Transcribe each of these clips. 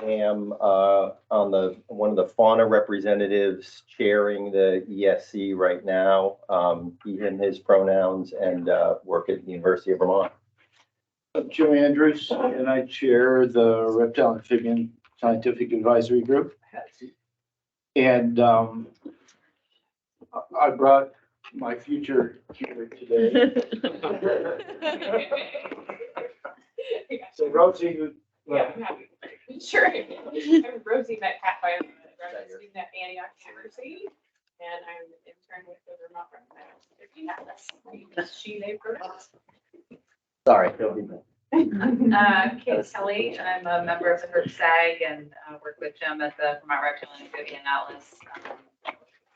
am on one of the fauna representatives chairing the ESC right now. He, him, his pronouns, and work at the University of Vermont. I'm Joe Andrews, and I chair the Reptile Amphibian Scientific Advisory Group. And I brought my future here today. So Rosie, yeah, I'm happy. Sure. I'm Rosie met Pat by a student at Antioch University, and I'm an intern with the Vermont Endangered Species Committee. Sorry. Kate Kelly, and I'm a member of the Herb SAG and work with Jim at the Vermont Reptile and Amphibian Atlas.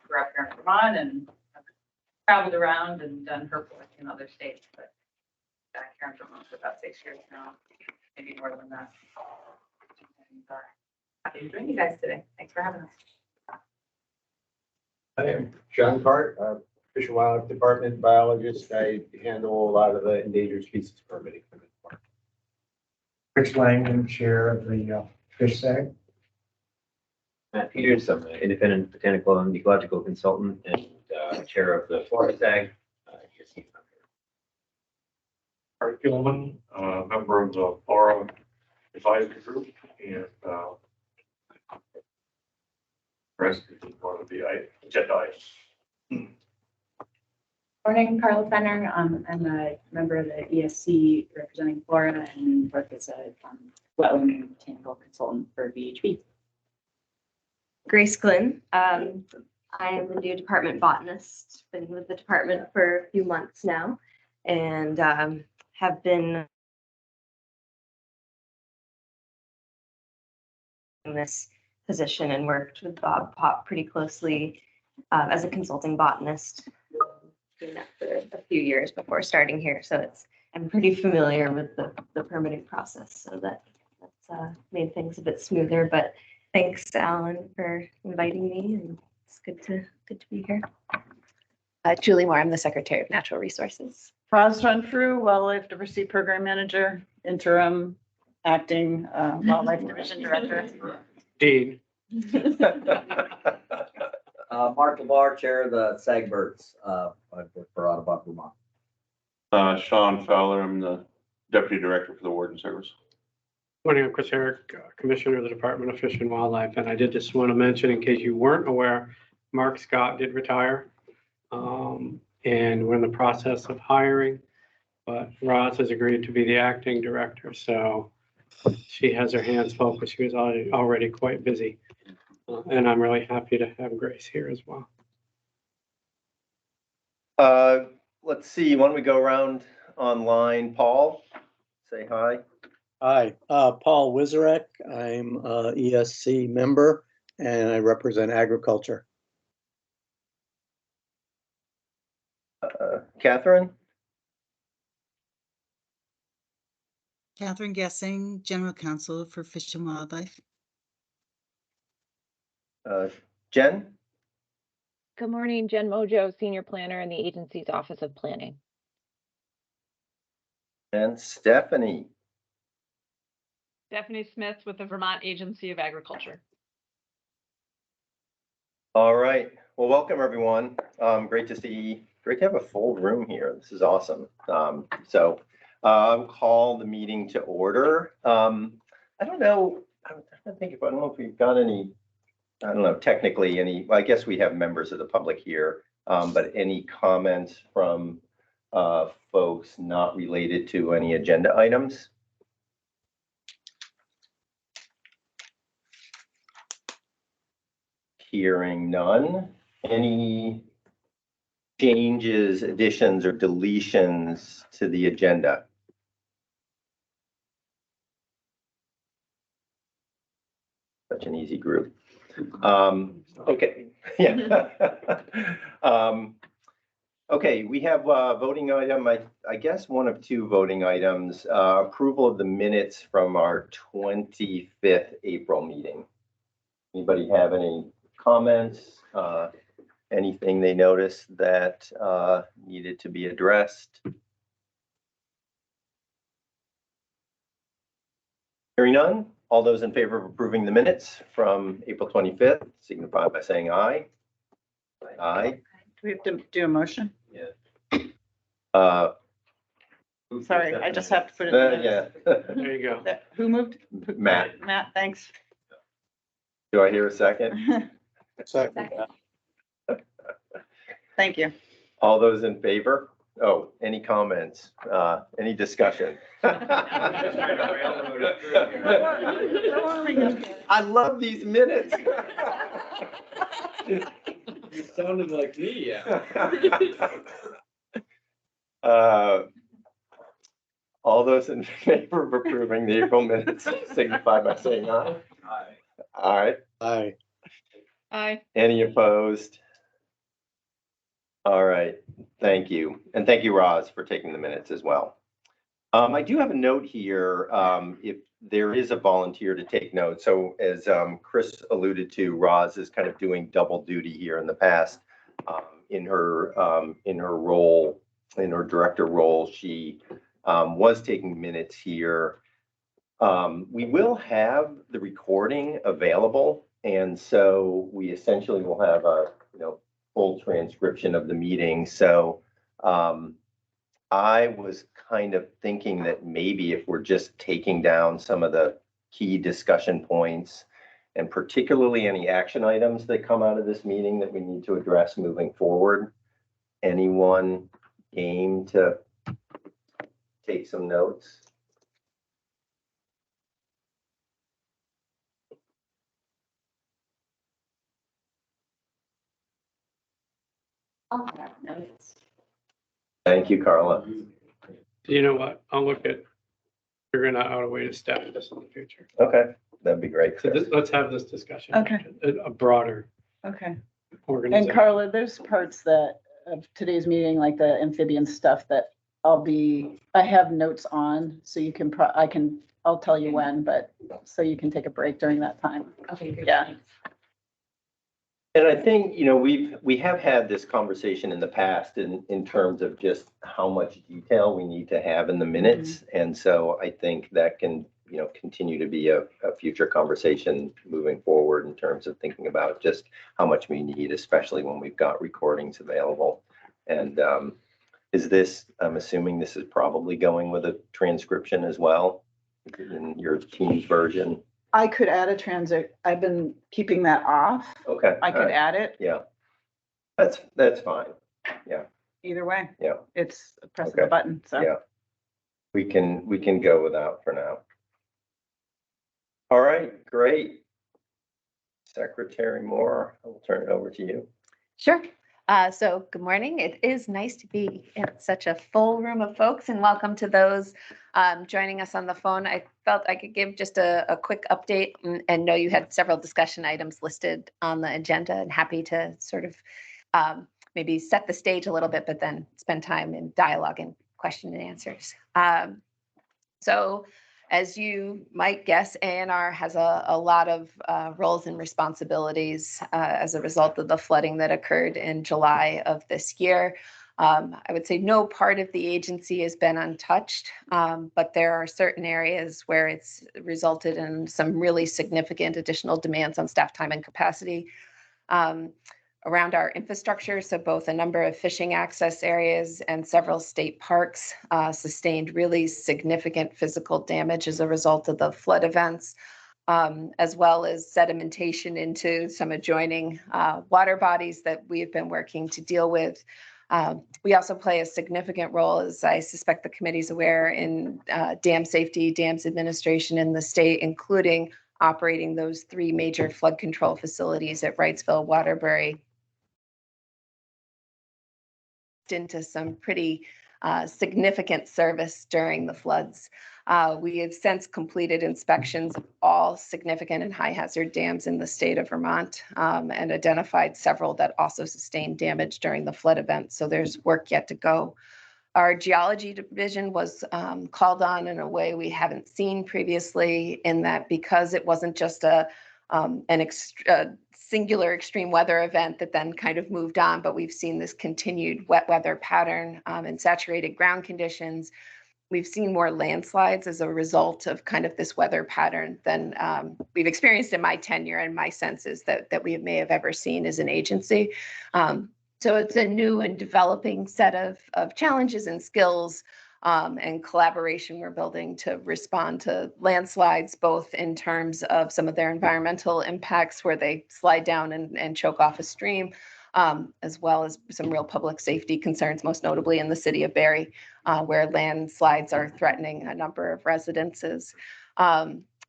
Grew up here in Vermont and I've traveled around and done herb work in other states, but back here in Vermont for about 6 years now, maybe more than that. And, happy to join you guys today. Thanks for having us. I am John Cart, Fish and Wildlife Department biologist. I handle a lot of the endangered species permitting. Rich Langdon, chair of the Fish SAG. Matt Peters, I'm an independent botanical and ecological consultant and chair of the Florida SAG. Art Gilman, member of the Flora Advisory Group, and rest is one of the agenda items. Morning, Carla Fenner. I'm a member of the ESC representing Florida and work as a wetland and botanical consultant for VHB. Grace Glynn. I am the new department botanist. Been with the department for a few months now, and have been in this position and worked with Bob Pop pretty closely as a consulting botanist. Doing that for a few years before starting here, so I'm pretty familiar with the permitting process, so that's made things a bit smoother. But thanks, Alan, for inviting me, and it's good to be here. Julie Moore, I'm the Secretary of Natural Resources. Roz Renfrew, Wildlife Diversity Program Manager, interim acting Wildlife Division Director. Dean. Mark Labar, chair of the SAG Birds for Audubon, Vermont. Sean Fowler, I'm the Deputy Director for the Warden Service. Morning, I'm Chris Herrick, Commissioner of the Department of Fish and Wildlife. And I did just want to mention, in case you weren't aware, Mark Scott did retire. And we're in the process of hiring, but Roz has agreed to be the acting director. So she has her hands full, but she was already quite busy. And I'm really happy to have Grace here as well. Let's see, why don't we go around online? Paul, say hi. Hi, Paul Wizarek. I'm a ESC member and I represent agriculture. Catherine? Catherine Gessing, General Counsel for Fish and Wildlife. Jen? Good morning, Jen Mojo, Senior Planner in the agency's Office of Planning. And Stephanie? Stephanie Smith with the Vermont Agency of Agriculture. All right. Well, welcome everyone. Great to have a full room here. This is awesome. I'll call the meeting to order. I don't know if we've got any, technically any, well, I guess we have members of the public here, but any comments from folks not related to any agenda items? Hearing none. Any changes, additions, or deletions to the agenda? Such an easy group. Okay. Yeah. Okay, we have a voting item, I guess one of two voting items, approval of the minutes from our 25th April meeting. Anybody have any comments? Anything they noticed that needed to be addressed? Hearing none, All those in favor of approving the minutes from April 25th, signify by saying aye. Aye. Do we have to do a motion? Uh, Sorry, I just have to put it in. the yeah. There you go. Who moved? Matt, Matt, thanks. do I hear a second? Second. Thank you. All those in favor? Oh, any comments? Any discussion? I love these minutes. You sounded like me, yeah. All those in favor of approving the April minutes signify by saying aye. Aye. Aye. Aye. Any opposed? All right, thank you. And thank you, Roz, for taking the minutes as well. I do have a note here, if there is a volunteer to take notes. So as Chris alluded to, Roz is kind of doing double duty here in the past. In her role, in her director role, she was taking minutes here. We will have the recording available, and so we essentially will have a full transcription of the meeting. So I was kind of thinking that maybe if we're just taking down some of the key discussion points, and particularly any action items that come out of this meeting that we need to address moving forward, anyone game to take some notes? Thank you, Carla. You know what? I'll look at figuring out a way to staff this in the future. Okay, that'd be great. So let's have this discussion. Okay. A broader Okay. organization. And Carla, there's parts that of today's meeting, like the amphibian stuff that I have notes on, so you can, I'll tell you when, but so you can take a break during that time. Okay, good. Yeah. And I think, we have had this conversation in the past in terms of just how much detail we need to have in the minutes. And so I think that can, continue to be a future conversation moving forward in terms of thinking about just how much we need, especially when we've got recordings available. And I'm assuming this is probably going with a transcription as well in your team's version. I could add a transit. I've been keeping that off. Okay. I could add it. Yeah. That's fine. Yeah. Either way. Yeah. It's pressing a button, so. Yeah. We can go without for now. All right, great. Secretary Moore, I will turn it over to you. Sure. So good morning. It is nice to be in such a full room of folks, and welcome to those joining us on the phone. I felt I could give just a quick update and know you had several discussion items listed on the agenda, and happy to sort of maybe set the stage a little bit, but then spend time in dialogue and question and answers. So as you might guess, ANR has a lot of roles and responsibilities as a result of the flooding that occurred in July of this year. I would say no part of the agency has been untouched, but there are certain areas where it's resulted in some really significant additional demands on staff time and capacity. Around our infrastructure, so both a number of fishing access areas and several state parks sustained really significant physical damage as a result of the flood events, as well as sedimentation into some adjoining water bodies that we have been working to deal with. We also play a significant role, as I suspect the committee's aware, in dam safety, dams administration in the state, including operating those 3 major flood control facilities at Wrightsville, Waterbury, into some pretty significant service during the floods. We have since completed inspections of all significant and high hazard dams in the state of Vermont, and identified several that also sustained damage during the flood event. So there's work yet to go. Our geology division was called on in a way we haven't seen previously, in that because it wasn't just a singular extreme weather event that then kind of moved on, but we've seen this continued wet weather pattern and saturated ground conditions. we've seen more landslides as a result of kind of this weather pattern than we've experienced in my tenure, and my sense is that we may have ever seen as an agency. So it's a new and developing set of challenges and skills and collaboration we're building to respond to landslides, both in terms of some of their environmental impacts where they slide down and choke off a stream, as well as some real public safety concerns, most notably in the city of Barrie, where landslides are threatening a number of residences.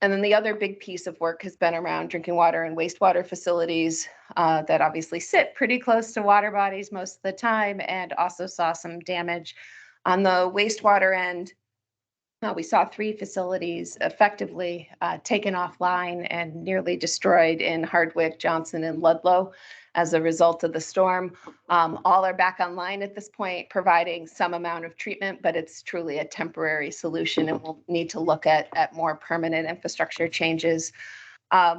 And then the other big piece of work has been around drinking water and wastewater facilities that obviously sit pretty close to water bodies most of the time, and also saw some damage on the wastewater end. We saw 3 facilities effectively taken offline and nearly destroyed in Hardwick, Johnson, and Ludlow as a result of the storm. All are back online at this point, providing some amount of treatment, but it's truly a temporary solution, and we'll need to look at more permanent infrastructure changes.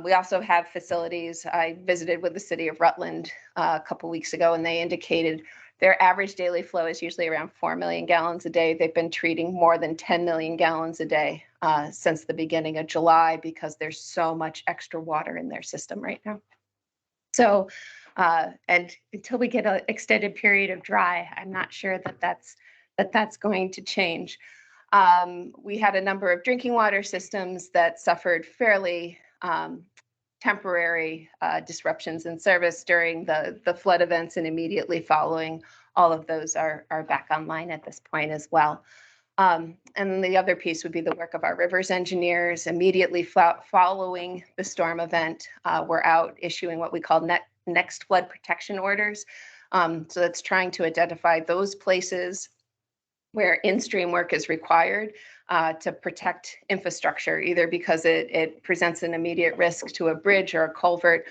We also have facilities. I visited with the city of Rutland a couple weeks ago, and they indicated their average daily flow is usually around 4 million gallons a day. They've been treating more than 10 million gallons a day since the beginning of July, because there's so much extra water in their system right now. So, and until we get an extended period of dry, I'm not sure that's going to change. We had a number of drinking water systems that suffered fairly temporary disruptions in service during the flood events, and immediately following, all of those are back online at this point as well. And then the other piece would be the work of our rivers engineers. Immediately following the storm event, we're out issuing what we call next flood protection orders. So that's trying to identify those places where in-stream work is required to protect infrastructure, either because it presents an immediate risk to a bridge or a culvert,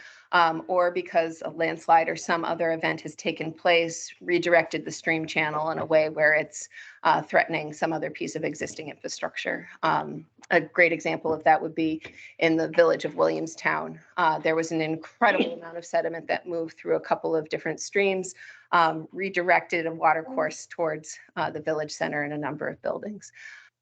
or because a landslide or some other event has taken place, redirected the stream channel in a way where it's threatening some other piece of existing infrastructure. A great example of that would be in the village of Williamstown. There was an incredible amount of sediment that moved through a couple of different streams, redirected a water course towards the village center and a number of buildings.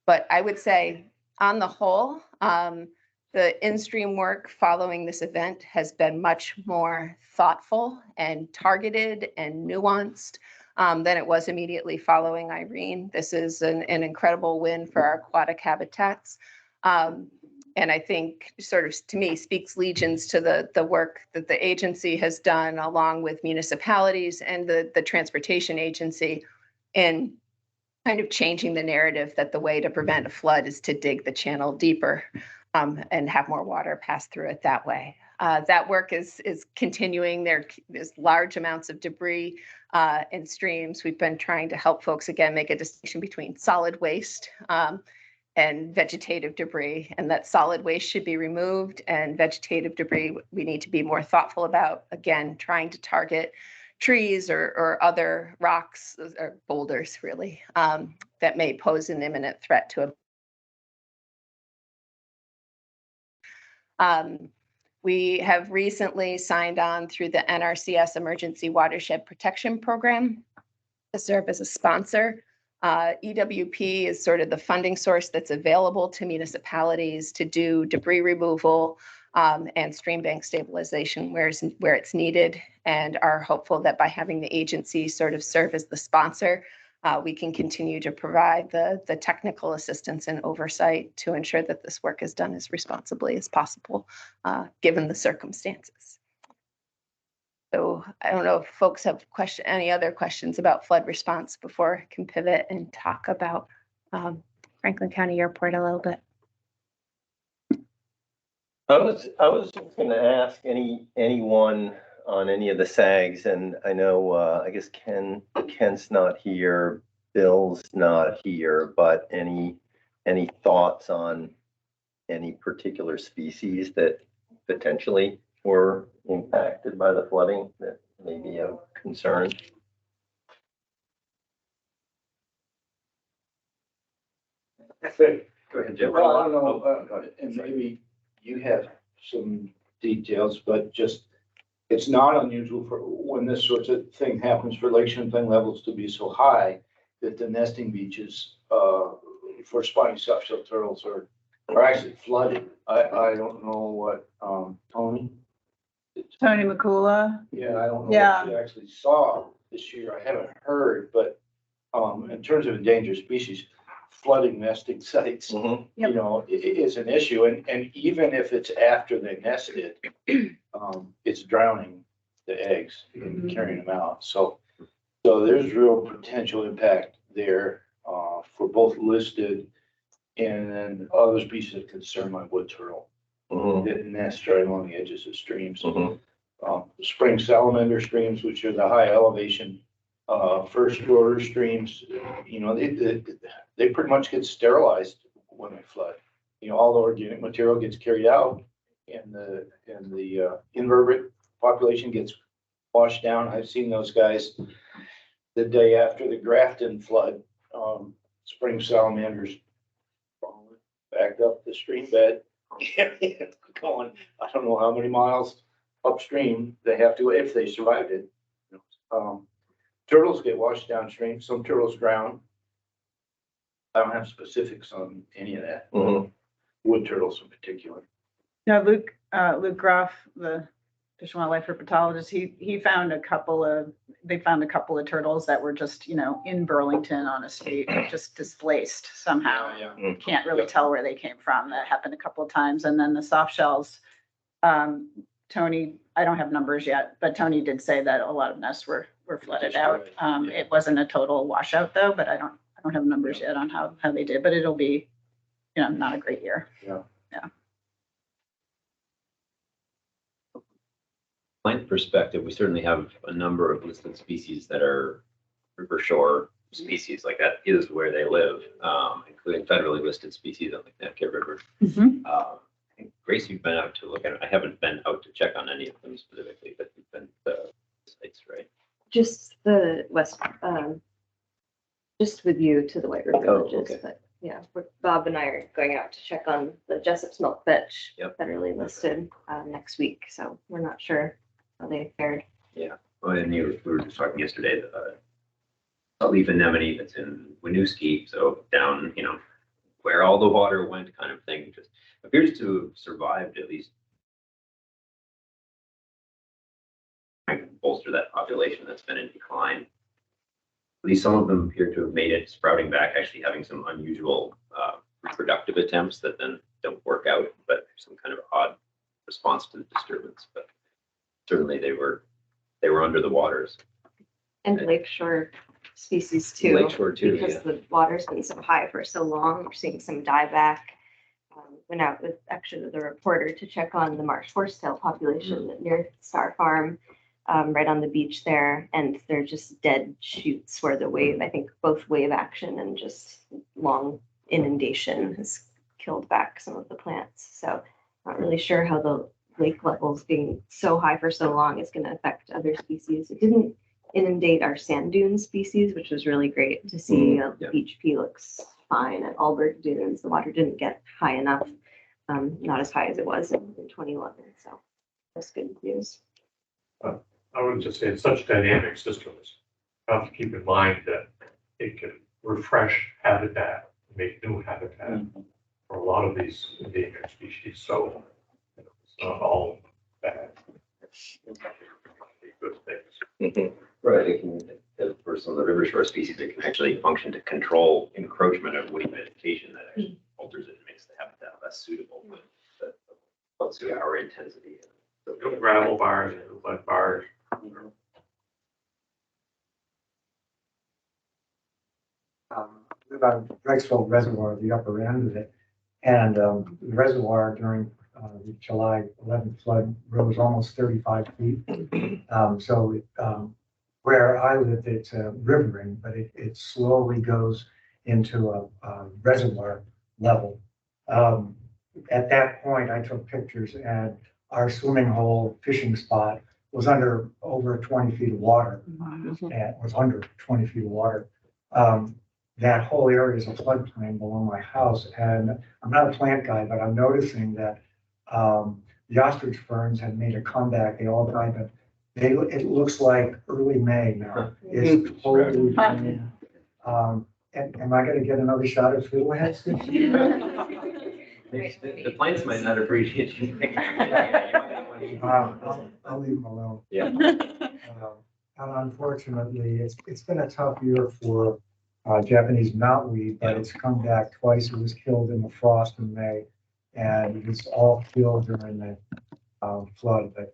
But I would say, on the whole, the in-stream work following this event has been much more thoughtful and targeted and nuanced than it was immediately following Irene. This is an incredible win for our aquatic habitats. And I think sort of, to me, speaks legions to the work that the agency has done, along with municipalities and the transportation agency, in kind of changing the narrative that the way to prevent a flood is to dig the channel deeper and have more water pass through it that way. That work is continuing. There's large amounts of debris in streams. We've been trying to help folks, again, make a distinction between solid waste and vegetative debris, and that solid waste should be removed, and vegetative debris we need to be more thoughtful about, again, trying to target trees or other rocks or boulders, really, that may pose an imminent threat to a we have recently signed on through the NRCS Emergency Watershed Protection Program to serve as a sponsor. EWP is sort of the funding source that's available to municipalities to do debris removal and stream bank stabilization where it's needed, and are hopeful that by having the agency sort of serve as the sponsor, we can continue to provide the technical assistance and oversight to ensure that this work is done as responsibly as possible, given the circumstances. So I don't know if folks have any other questions about flood response before I can pivot and talk about Franklin County Airport a little bit. I was just going to ask anyone on any of the SAGs, and I know I guess Ken's not here, Bill's not here, but any thoughts on any particular species that potentially were impacted by the flooding that may be of concern? Go ahead, Jim. Well, I don't know, and maybe you have some details, but just, it's not unusual for when this sort of thing happens for Lake Champlain levels to be so high that the nesting beaches for spiny soft-shell turtles are actually flooded. I don't know what, Tony? Tony McCula. Yeah, I don't know Yeah. what you actually saw this year. I haven't heard, but, in terms of endangered species, flooding nesting sites, Yep. you know, is an issue. And even if it's after they nested, it's drowning the eggs and carrying them out. So there's real potential impact there, for both listed and then other species of concern like wood turtle that nest right along the edges of streams. Spring salamander streams, which are the high elevation, first order streams, you know, they pretty much get sterilized when they flood. You know, all the organic material gets carried out and the invertebrate population gets washed down. I've seen those guys the day after the Grafton flood, spring salamanders backed up the stream bed. Going, I don't know how many miles upstream they have to, if they survived it. Turtles get washed downstream. Some turtles drown. I don't have specifics on any of that. Wood turtles in particular. No, Luke Groff, the Fish and Wildlife herpetologist, they found a couple of turtles that were just, you know, in Burlington on a street, just displaced somehow. Yeah. Can't really tell where they came from. That happened a couple of times. And then the soft shells, Tony, I don't have numbers yet, but Tony did say that a lot of nests were flooded out. It wasn't a total washout though, but I don't have numbers yet on how they did, but it'll be, you know, not a great year. Yeah. Plant perspective, we certainly have a number of listed species that are river shore species, like that is where they live, including federally listed species on the Connecticut River. I think, Grace, you've been out to look at it. I haven't been out to check on any of them specifically, but you've been to the sites, right? Just the west, just with you to the White River Oh, Villages, okay. but yeah, Bob and I are going out to check on the Jessup's milkfish, Yep. federally listed, next week, so we're not sure how they fared. Yeah, well, and we were just talking yesterday, a leaf anemone that's in Winooski, so down, you know, where all the water went kind of thing, just appears to have survived at least. Trying to bolster that population that's been in decline. At least some of them appear to have made it sprouting back, actually having some unusual reproductive attempts that then don't work out, but some kind of odd response to the disturbance. But certainly they were under the waters. And lakeshore species too. Lakeshore too, because yeah. the water's been so high for so long. We're seeing some dieback. Went out with actually the reporter to check on the marsh horsetail population near Star Farm, right on the beach there. And they're just dead shoots where the wave, I think both wave action and just long inundation has killed back some of the plants. So not really sure how the lake levels being so high for so long is going to affect other species. It didn't inundate our sand dune species, which was really great to see. Yeah. Beach pea looks fine at Alberg Dunes. The water didn't get high enough, not as high as it was in 2011. So that's good news. I would just say it's such dynamic systems. You have to keep in mind that it can refresh habitat, make new habitat for a lot of these endangered species. So you know, it's not all bad. It's good things. Right, it can, for some of the river shore species, it can actually function to control encroachment of woody vegetation that actually alters it and makes the habitat less suitable. But let's see our intensity. No gravel bars, no mud bars. Live on Drexel Reservoir, the upper end of it. And the reservoir during the July 11th flood rose almost 35 feet. Where I lived, it's a rivering, but it slowly goes into a reservoir level. At that point, I took pictures and our swimming hole fishing spot was under over 20 feet of water. And was under 20 feet of water. That whole area is a floodplain below my house. And I'm not a plant guy, but I'm noticing that the ostrich ferns had made a comeback. They all died, but it looks like early May now. It's totally green. am I gonna get another shot at fiddleheads this year? The plants might not appreciate you. I'll leave them alone. Yeah. And unfortunately, it's been a tough year for Japanese knotweed, but it's come back twice. It was killed in the frost in May, and it was all killed during the flood, but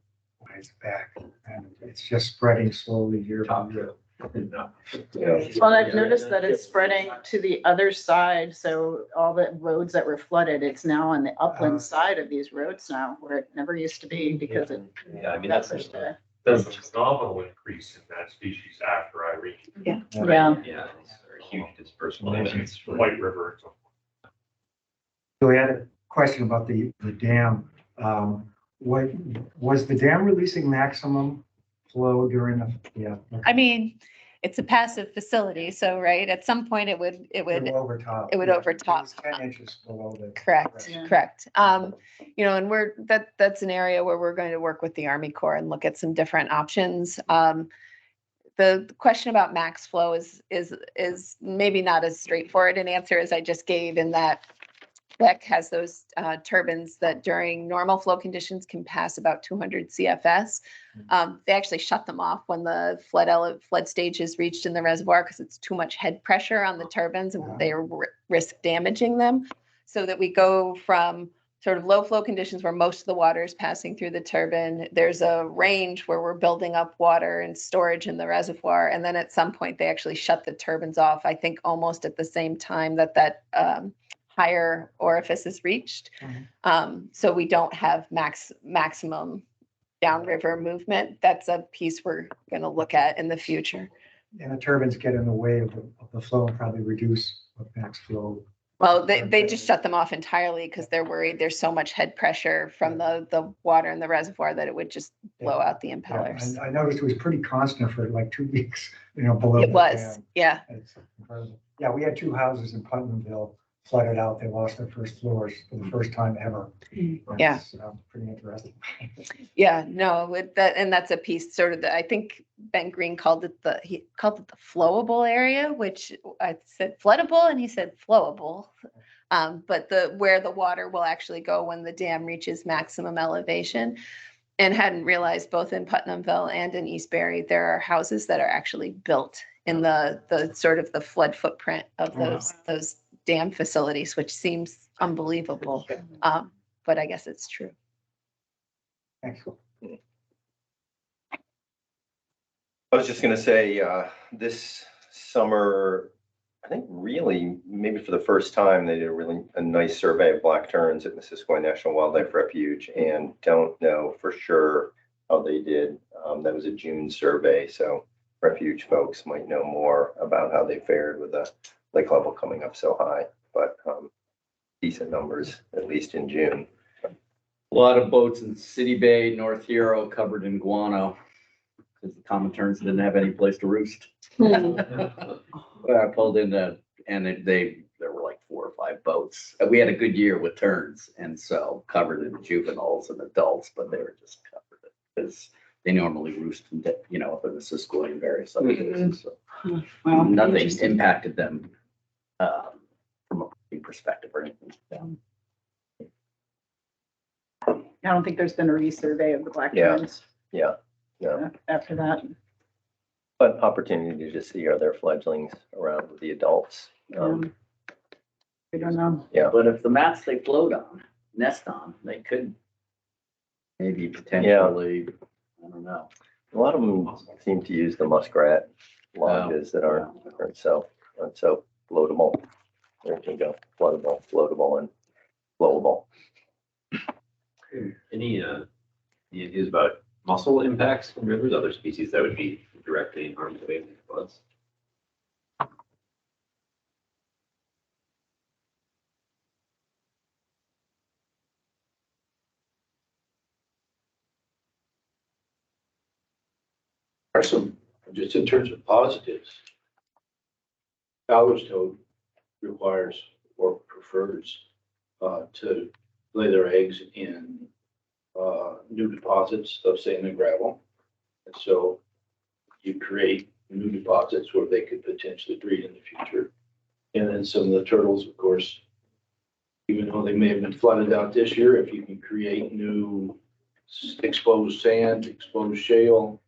it's back, and it's just spreading slowly year by year. Well, I've noticed that it's spreading to the other side, so all the roads that were flooded, it's now on the upland side of these roads now, where it never used to be because it. Yeah, I mean, that's There's a phenomenal increase in that species after Irene. Yeah. Yeah, these are huge dispersal events. White River. So we had a question about the dam. What, was the dam releasing maximum flow during the, yeah? I mean, it's a passive facility, so, right, at some point it would Overtop. it would Yeah, overtop. it was 10 inches below the. Correct, Yeah. correct. You know, and that's an area where we're going to work with the Army Corps and look at some different options. The question about max flow is maybe not as straightforward an answer as I just gave, in that WEC has those turbines that during normal flow conditions can pass about 200 CFS. They actually shut them off when the flood stage is reached in the reservoir because it's too much head pressure on the turbines and they risk damaging them. So that we go from sort of low flow conditions where most of the water is passing through the turbine. There's a range where we're building up water and storage in the reservoir. And then at some point they actually shut the turbines off, I think almost at the same time that higher orifice is reached. So we don't have maximum downriver movement. That's a piece we're going to look at in the future. And the turbines get in the way of the flow and probably reduce what max flow. Well, they just shut them off entirely because they're worried there's so much head pressure from the water in the reservoir that it would just blow out the impellers. I noticed it was pretty constant for like 2 weeks, below. It the was, dam. yeah. It's incredible. Yeah, we had 2 houses in Putnamville flooded out. They lost their first floors for the first time ever. Yeah. It's, pretty interesting. Yeah, no, with that, and that's a piece sort of I think Ben Green called it the flowable area, which I said floodable and he said flowable. But where the water will actually go when the dam reaches maximum elevation. And hadn't realized both in Putnamville and in Eastbury, there are houses that are actually built in the sort of the flood footprint of those dam facilities, which seems unbelievable. But I guess it's true. Excellent. I was just gonna say, this summer, I think really, maybe for the first time, they did a nice survey of black terns at Missisquoi National Wildlife Refuge, and don't know for sure how they did. That was a June survey, so refuge folks might know more about how they fared with the lake level coming up so high, but decent numbers, at least in June. A lot of boats in City Bay, North Hero covered in guano because the common terns didn't have any place to roost. I pulled in and there were like 4 or 5 boats. We had a good year with terns, and so covered in juveniles and adults, but they were just covered because they normally roost in, up in the Missisquoi and various other places. So nothing impacted them from a breeding perspective or anything. I don't think there's been a resurvey of the black Yeah. terns Yeah, after that. but opportunity to see are there fledglings around with the adults. We don't know. Yeah. But if the mats they float on, nest on, they could maybe potentially, I don't know. A lot of them seem to use the muskrat lodges that aren't, so floatable. There you go, floatable and flowable. Any ideas about mussel impacts in rivers, other species that would be directly harmed by floods? Are some, just in terms of positives, Fowler's toad requires or prefers to lay their eggs in new deposits of sand and gravel. And so you create new deposits where they could potentially breed in the future. And then some of the turtles, of course, even though they may have been flooded out this year, if you can create new exposed sand, exposed shale,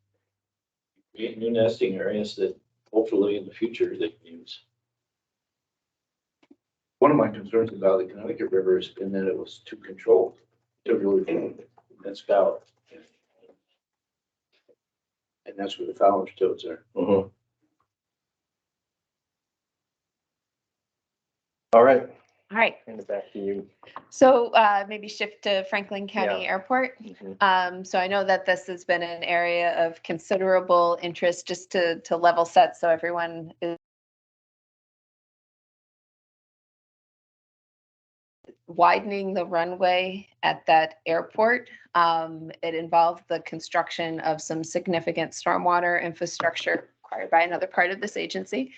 create new nesting areas that hopefully in the future they can use. One of my concerns about the Connecticut River has been that it was too controlled, to really that's out. And that's where the Fowler's toads are. Mhm. All right, All right, hand it back to you. so maybe shift to Franklin County Airport. So I know that this has been an area of considerable interest, just to level set so everyone is widening the runway at that airport. It involved the construction of some significant stormwater infrastructure acquired by another part of this agency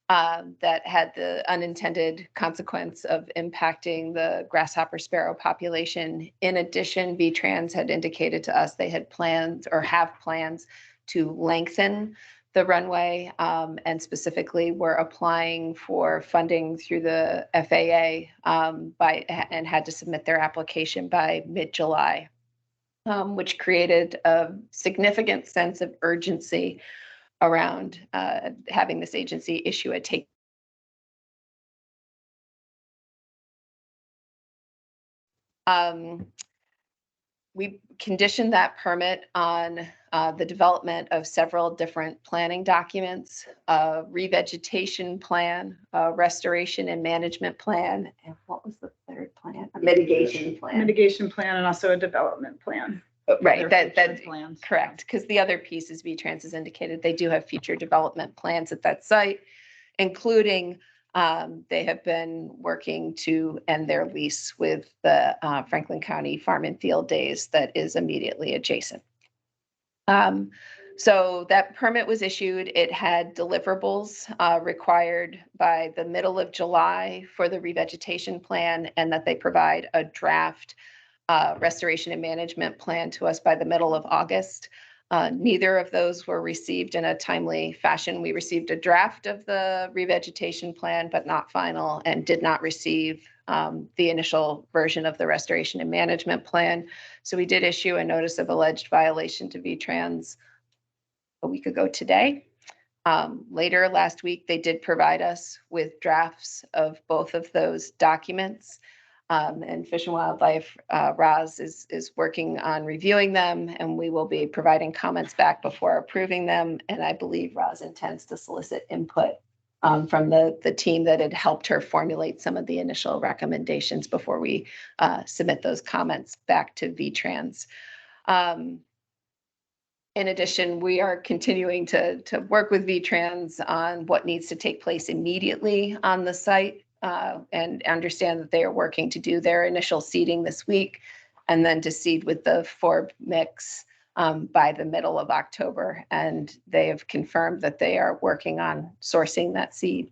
that had the unintended consequence of impacting the grasshopper sparrow population. In addition, VTrans had indicated to us they had plans or have plans to lengthen the runway, and specifically we're applying for funding through the FAA and had to submit their application by mid-July, which created a significant sense of urgency around having this agency issue a take. We conditioned that permit on the development of several different planning documents, a revegetation plan, a restoration and management plan, and what was the third plan? A mitigation plan. Mitigation plan and also a development plan. Right, Their that future plans. correct, because the other piece is VTrans has indicated they do have future development plans at that site, including they have been working to end their lease with the Franklin County Farm and Field Days that is immediately adjacent. So that permit was issued. It had deliverables required by the middle of July for the revegetation plan, and that they provide a draft restoration and management plan to us by the middle of August. Neither of those were received in a timely fashion. We received a draft of the revegetation plan, but not final, and did not receive the initial version of the restoration and management plan. So we did issue a notice of alleged violation to VTrans a week ago today. Later last week, they did provide us with drafts of both of those documents. And Fish and Wildlife, Roz is working on reviewing them, and we will be providing comments back before approving them. And I believe Roz intends to solicit input from the team that had helped her formulate some of the initial recommendations before we submit those comments back to VTrans. In addition, we are continuing to work with VTrans on what needs to take place immediately on the site. And understand that they are working to do their initial seeding this week, and then to seed with the forb mix by the middle of October. And they have confirmed that they are working on sourcing that seed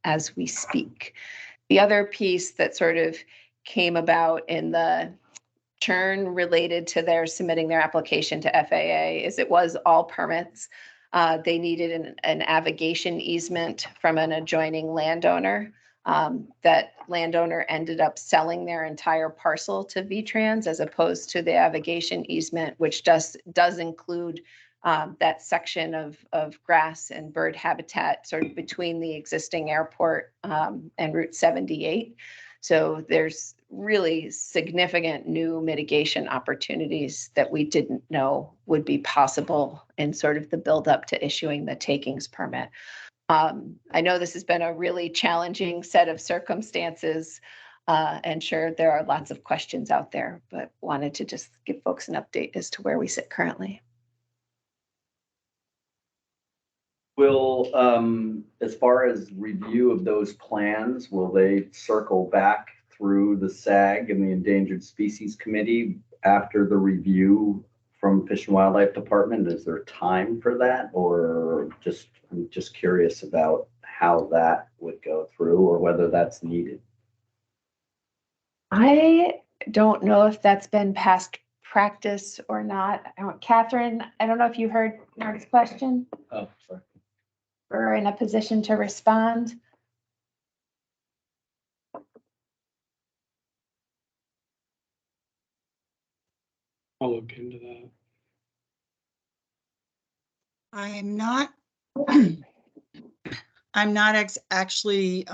as we speak. The other piece that sort of came about in the churn related to their submitting their application to FAA is it was all permits. They needed an navigation easement from an adjoining landowner. That landowner ended up selling their entire parcel to VTrans as opposed to the navigation easement, which does include that section of grass and bird habitat sort of between the existing airport and Route 78. So there's really significant new mitigation opportunities that we didn't know would be possible in sort of the buildup to issuing the takings permit. I know this has been a really challenging set of circumstances, and sure, there are lots of questions out there, but wanted to just give folks an update as to where we sit currently. Will, as far as review of those plans, will they circle back through the SAG and the Endangered Species Committee after the review from Fish and Wildlife Department? Is there time for that, or I'm just curious about how that would go through or whether that's needed? I don't know if that's been past practice or not. Catherine, I don't know if you heard Mark's question Oh, sorry. or in a position to respond. I'll look into that. I'm not, I'm not actually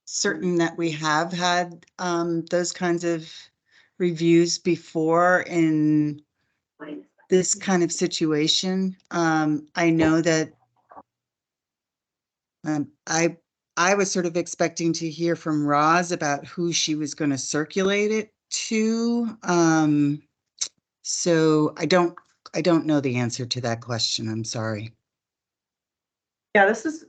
certain that we have had those kinds of reviews before in this kind of situation. I know that I was sort of expecting to hear from Roz about who she was going to circulate it to. So I don't know the answer to that question. I'm sorry. Yeah, this is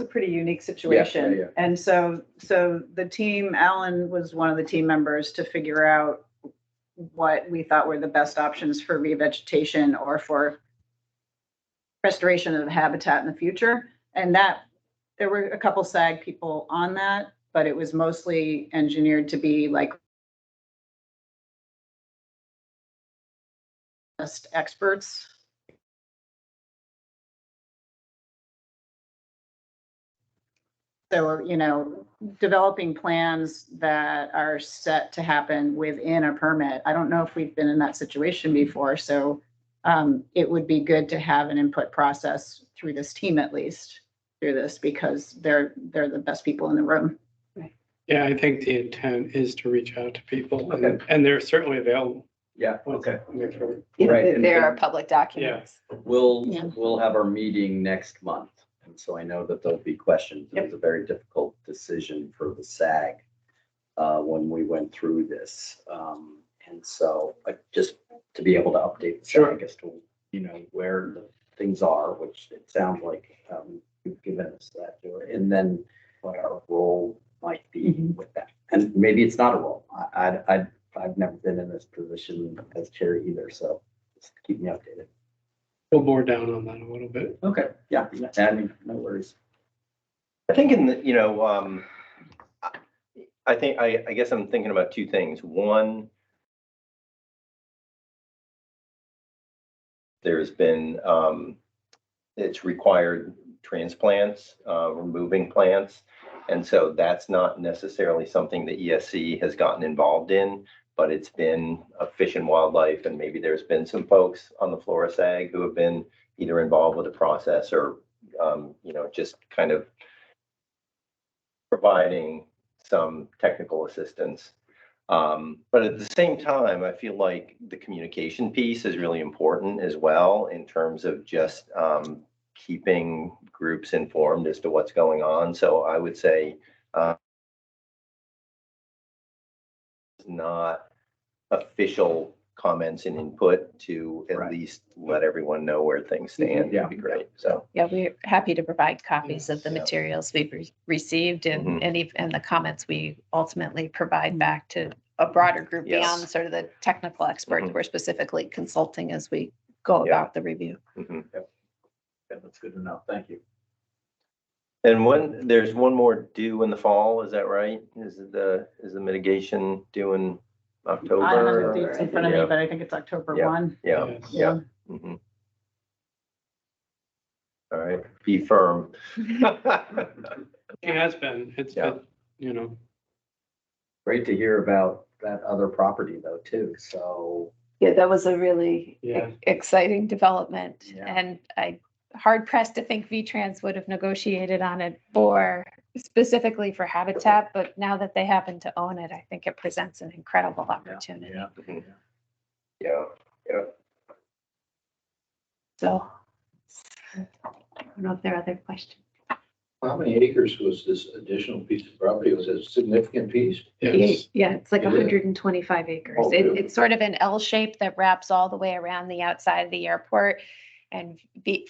a pretty unique situation. yeah. And so the team, Alan was one of the team members to figure out what we thought were the best options for revegetation or for restoration of the habitat in the future. And that there were a couple SAG people on that, but it was mostly engineered to be like best experts. So, developing plans that are set to happen within a permit. I don't know if we've been in that situation before, so it would be good to have an input process through this team, at least through this, because they're the best people in the room. Yeah, I think the intent is to reach out to people and they're certainly available. Yeah, okay. Yeah, Right. there are public documents. We'll have our meeting next month. And so I know that there'll be questions. It was a very difficult decision for the SAG when we went through this. And so just to be able to update the SAG as to, where the things are, which it sounds like you've given us that. And then what our role might be with that. And maybe it's not a role. I've never been in this position as chair either. So just keep me updated. We'll bore down on that a little bit. Okay. Yeah. I mean, no worries. I think I guess I'm thinking about two things. One, there's been, it's required transplants, removing plants. And so that's not necessarily something that ESC has gotten involved in, but it's been a Fish and Wildlife, and maybe there's been some folks on the Flora SAG who have been either involved with the process or, just kind of providing some technical assistance. But at the same time, I feel like the communication piece is really important as well in terms of just keeping groups informed as to what's going on. So I would say not official comments and input to at least let everyone know where things stand. Yeah. Would be great. So Yeah, we're happy to provide copies of the materials we've received and and the comments we ultimately provide back to a broader group beyond sort of the technical experts. We're specifically consulting as we go about the review. Yeah, that's good to know. Thank you. And there's one more due in the fall, is that right? Is the mitigation due in October? I don't have the dates in front of me, but I think it's October 1. Yeah. Mm-hmm. All right, be firm. It has been, it's been, Great to hear about that other property though, too. So. Yeah, that was a really exciting development. And hard pressed to think VTrans would have negotiated on it specifically for habitat, but now that they happen to own it, I think it presents an incredible opportunity. Yeah. So I don't know if there are other questions. How many acres was this additional piece of property? Was it a significant piece? Yes. Yeah, it's like 125 acres. Oh, really? It's sort of an L shape that wraps all the way around the outside of the airport. And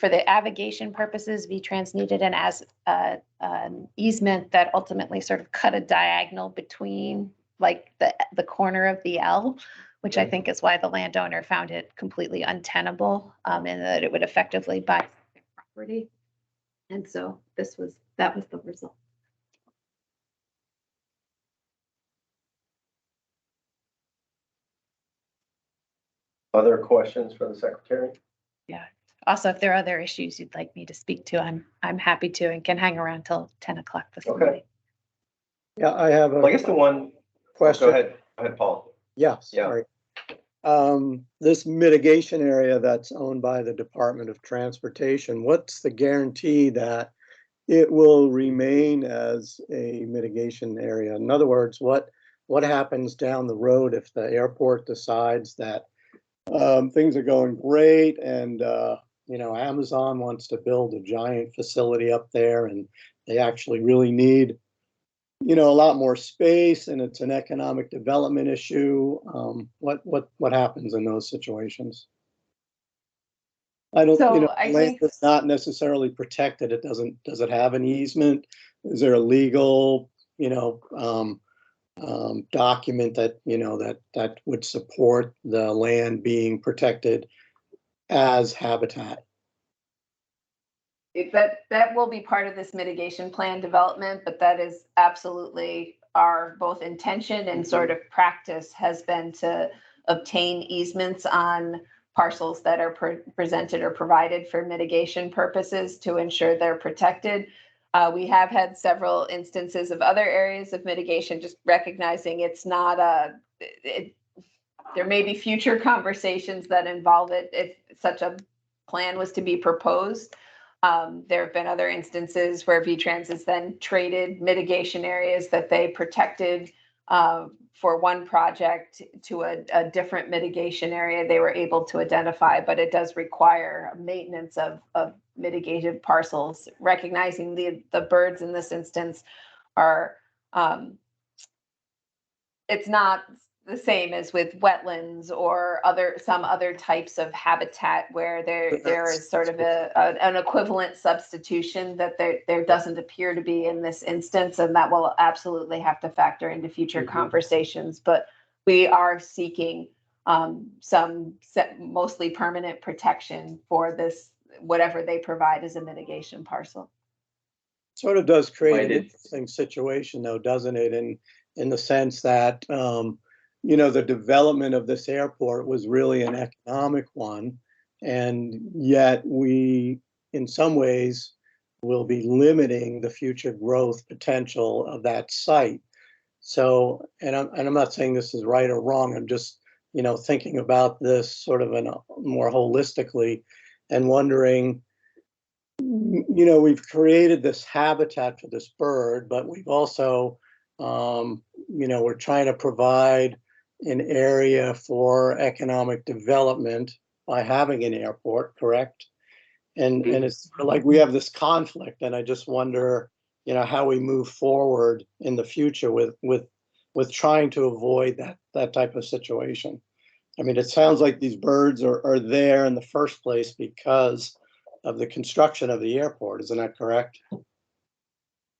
for the navigation purposes, VTrans needed an easement that ultimately sort of cut a diagonal between like the corner of the L, which I think is why the landowner found it completely untenable, and that it would effectively buy property. And so that was the result. Other questions for the secretary? Yeah. Also, if there are other issues you'd like me to speak to, I'm happy to and can hang around till 10 o'clock this morning. Yeah, I have Well, I guess the one question. Go ahead, Paul. Yeah, sorry. This mitigation area that's owned by the Department of Transportation, what's the guarantee that it will remain as a mitigation area? In other words, what happens down the road if the airport decides that things are going great and Amazon wants to build a giant facility up there and they actually really need a lot more space and it's an economic development issue. What happens in those situations? I don't, So I land think- is not necessarily protected. Does it have an easement? Is there a legal, document that would support the land being protected as habitat? That will be part of this mitigation plan development, but that is absolutely our both intention and sort of practice has been to obtain easements on parcels that are presented or provided for mitigation purposes to ensure they're protected. We have had several instances of other areas of mitigation, just recognizing it's not there may be future conversations that involve it if such a plan was to be proposed. There have been other instances where VTrans has then traded mitigation areas that they protected for one project to a different mitigation area they were able to identify, but it does require maintenance of mitigated parcels, recognizing the birds in this instance are, it's not the same as with wetlands or some other types of habitat where there is sort of an equivalent substitution that there doesn't appear to be in this instance, and that will absolutely have to factor into future conversations. But we are seeking some mostly permanent protection for this, whatever they provide as a mitigation parcel. Sort of does create an interesting situation though, doesn't it? In the sense that the development of this airport was really an economic one, and yet we, in some ways, will be limiting the future growth potential of that site. So, and I'm not saying this is right or wrong. I'm just, thinking about this sort of more holistically and wondering, we've created this habitat for this bird, but we've also, we're trying to provide an area for economic development by having an airport, correct? And it's like we have this conflict, and I just wonder, how we move forward in the future with trying to avoid that type of situation. I mean, it sounds like these birds are there in the first place because of the construction of the airport, isn't that correct?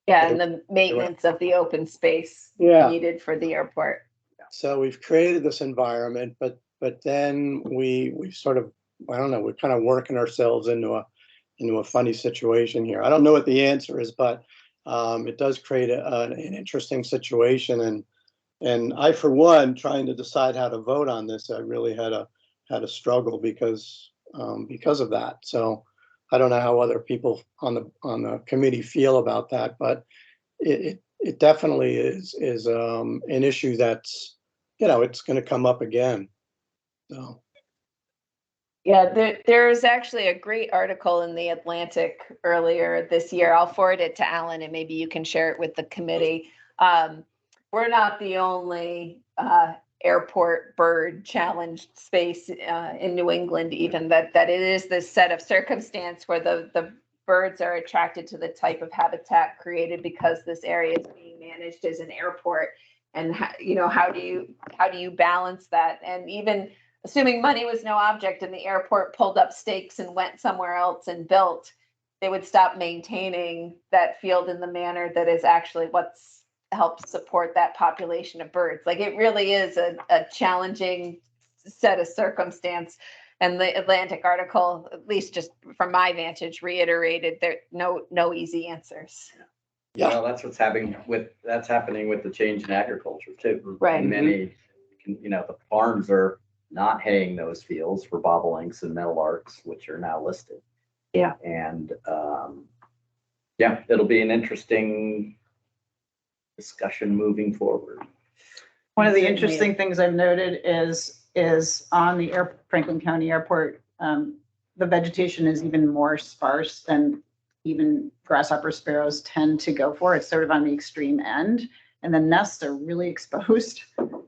Yeah, and the maintenance of the open space needed for the airport. So we've created this environment, but then we sort of, I don't know, we're kind of working ourselves into a funny situation here. I don't know what the answer is, but it does create an interesting situation. And I, for one, trying to decide how to vote on this, I really had a struggle because of that. So I don't know how other people on the committee feel about that, but it definitely is an issue that's, it's going to come up again. So. Yeah, there's actually a great article in the Atlantic earlier this year. I'll forward it to Alan and maybe you can share it with the committee. We're not the only airport bird challenged space in New England, even that it is this set of circumstance where the birds are attracted to the type of habitat created because this area is being managed as an airport. And how do you balance that? And even assuming money was no object and the airport pulled up stakes and went somewhere else and built, they would stop maintaining that field in the manner that is actually what's helped support that population of birds. Like it really is a challenging set of circumstance. And the Atlantic article, at least just from my vantage, reiterated there no easy answers. Yeah, well, that's happening with the change in agriculture too. Right. Many, the farms are not haying those fields for bobolinks and meadowlarks, which are now listed. Yeah. And it'll be an interesting discussion moving forward. One of the interesting things I've noted is is on the Franklin County Airport, the vegetation is even more sparse than even grasshopper sparrows tend to go for. It's sort of on the extreme end. And the nests are really exposed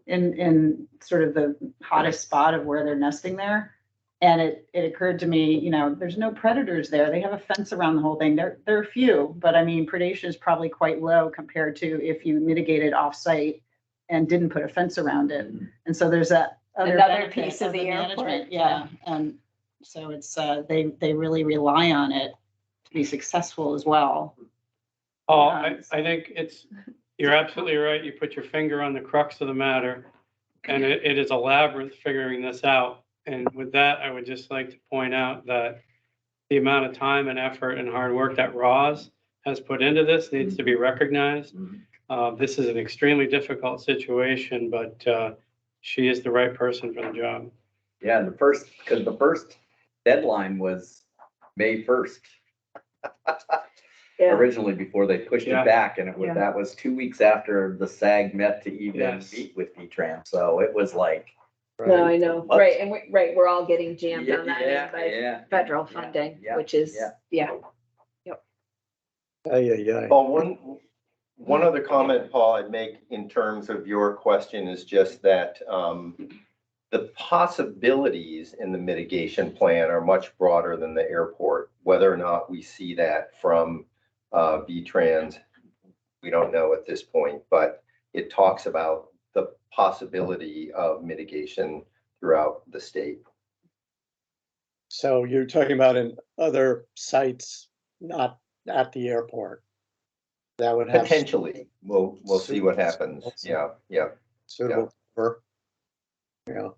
in sort of the hottest spot of where they're nesting there. And it occurred to me, you know, there's no predators there. They have a fence around the whole thing. There are few, but I mean, predation is probably quite low compared to if you mitigated off-site and didn't put a fence around it. And so there's that other Another benefit piece of the management. airport. Yeah, and so it's they really rely on it to be successful as well. Oh, I think you're absolutely right. You put your finger on the crux of the matter. And it is a labyrinth figuring this out. And with that, I would just like to point out that the amount of time and effort and hard work that Roz has put into this needs to be recognized. This is an extremely difficult situation, but she is the right person for the job. Yeah, because the first deadline was May 1st. Originally, before they pushed it back, and that was 2 weeks after the SAG met to even meet with VTran. So it was like. No, I know, What? right, and we're all getting jammed on that Yeah, end by yeah, federal funding, yeah, which is, yeah. Well, one other comment, Paul, I'd make in terms of your question is just that the possibilities in the mitigation plan are much broader than the airport. Whether or not we see that from VTrans, we don't know at this point, but it talks about the possibility of mitigation throughout the state. So you're talking about in other sites, not at the airport? That would have. Potentially, we'll see what happens. Yeah. Suitable for. Yeah.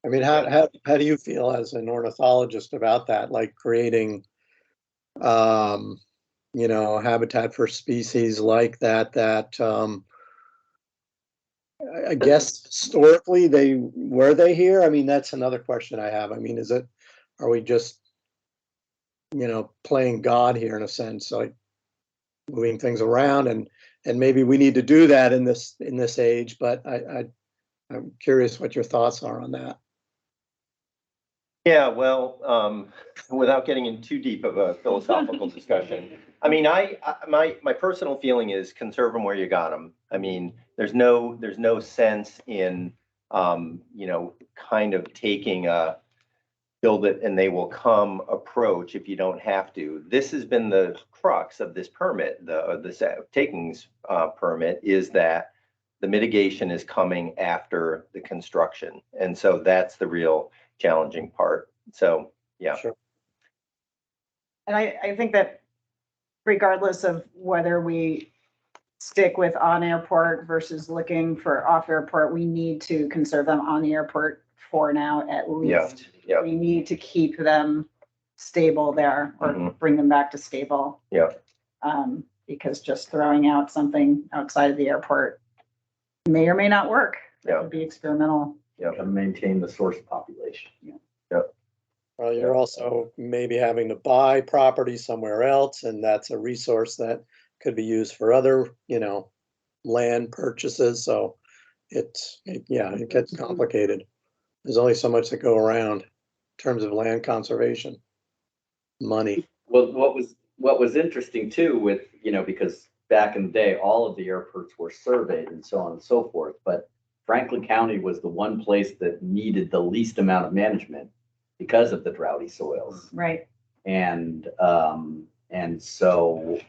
I mean, how do you feel as an ornithologist about that? Like creating, you know, habitat for species like that, I guess historically were they here? I mean, that's another question I have. I mean, are we just, you know, playing God here in a sense, like moving things around and maybe we need to do that in this age, but I'm curious what your thoughts are on that. Yeah, well, without getting into too deep of a philosophical discussion, I mean, my personal feeling is conserve them where you got them. I mean, there's no sense in, you know, kind of taking a build it and they will come approach if you don't have to. This has been the crux of this permit, this takings permit, is that the mitigation is coming after the construction. And so that's the real challenging part. So, yeah. Sure. And I think that regardless of whether we stick with on airport versus looking for off airport, we need to conserve them on the airport for now at least. Yeah. We need to keep them stable there or bring them back to stable. Yeah. Because just throwing out something outside of the airport may or may not work. That would be experimental. Yeah. To maintain the source population. Well, you're also maybe having to buy property somewhere else, and that's a resource that could be used for other, you know, land purchases. So it gets complicated. There's only so much to go around in terms of land conservation, money. Well, what was interesting too with, you know, because back in the day, all of the airports were surveyed and so on and so forth, but Franklin County was the one place that needed the least amount of management because of the droughty soils. Right. And so.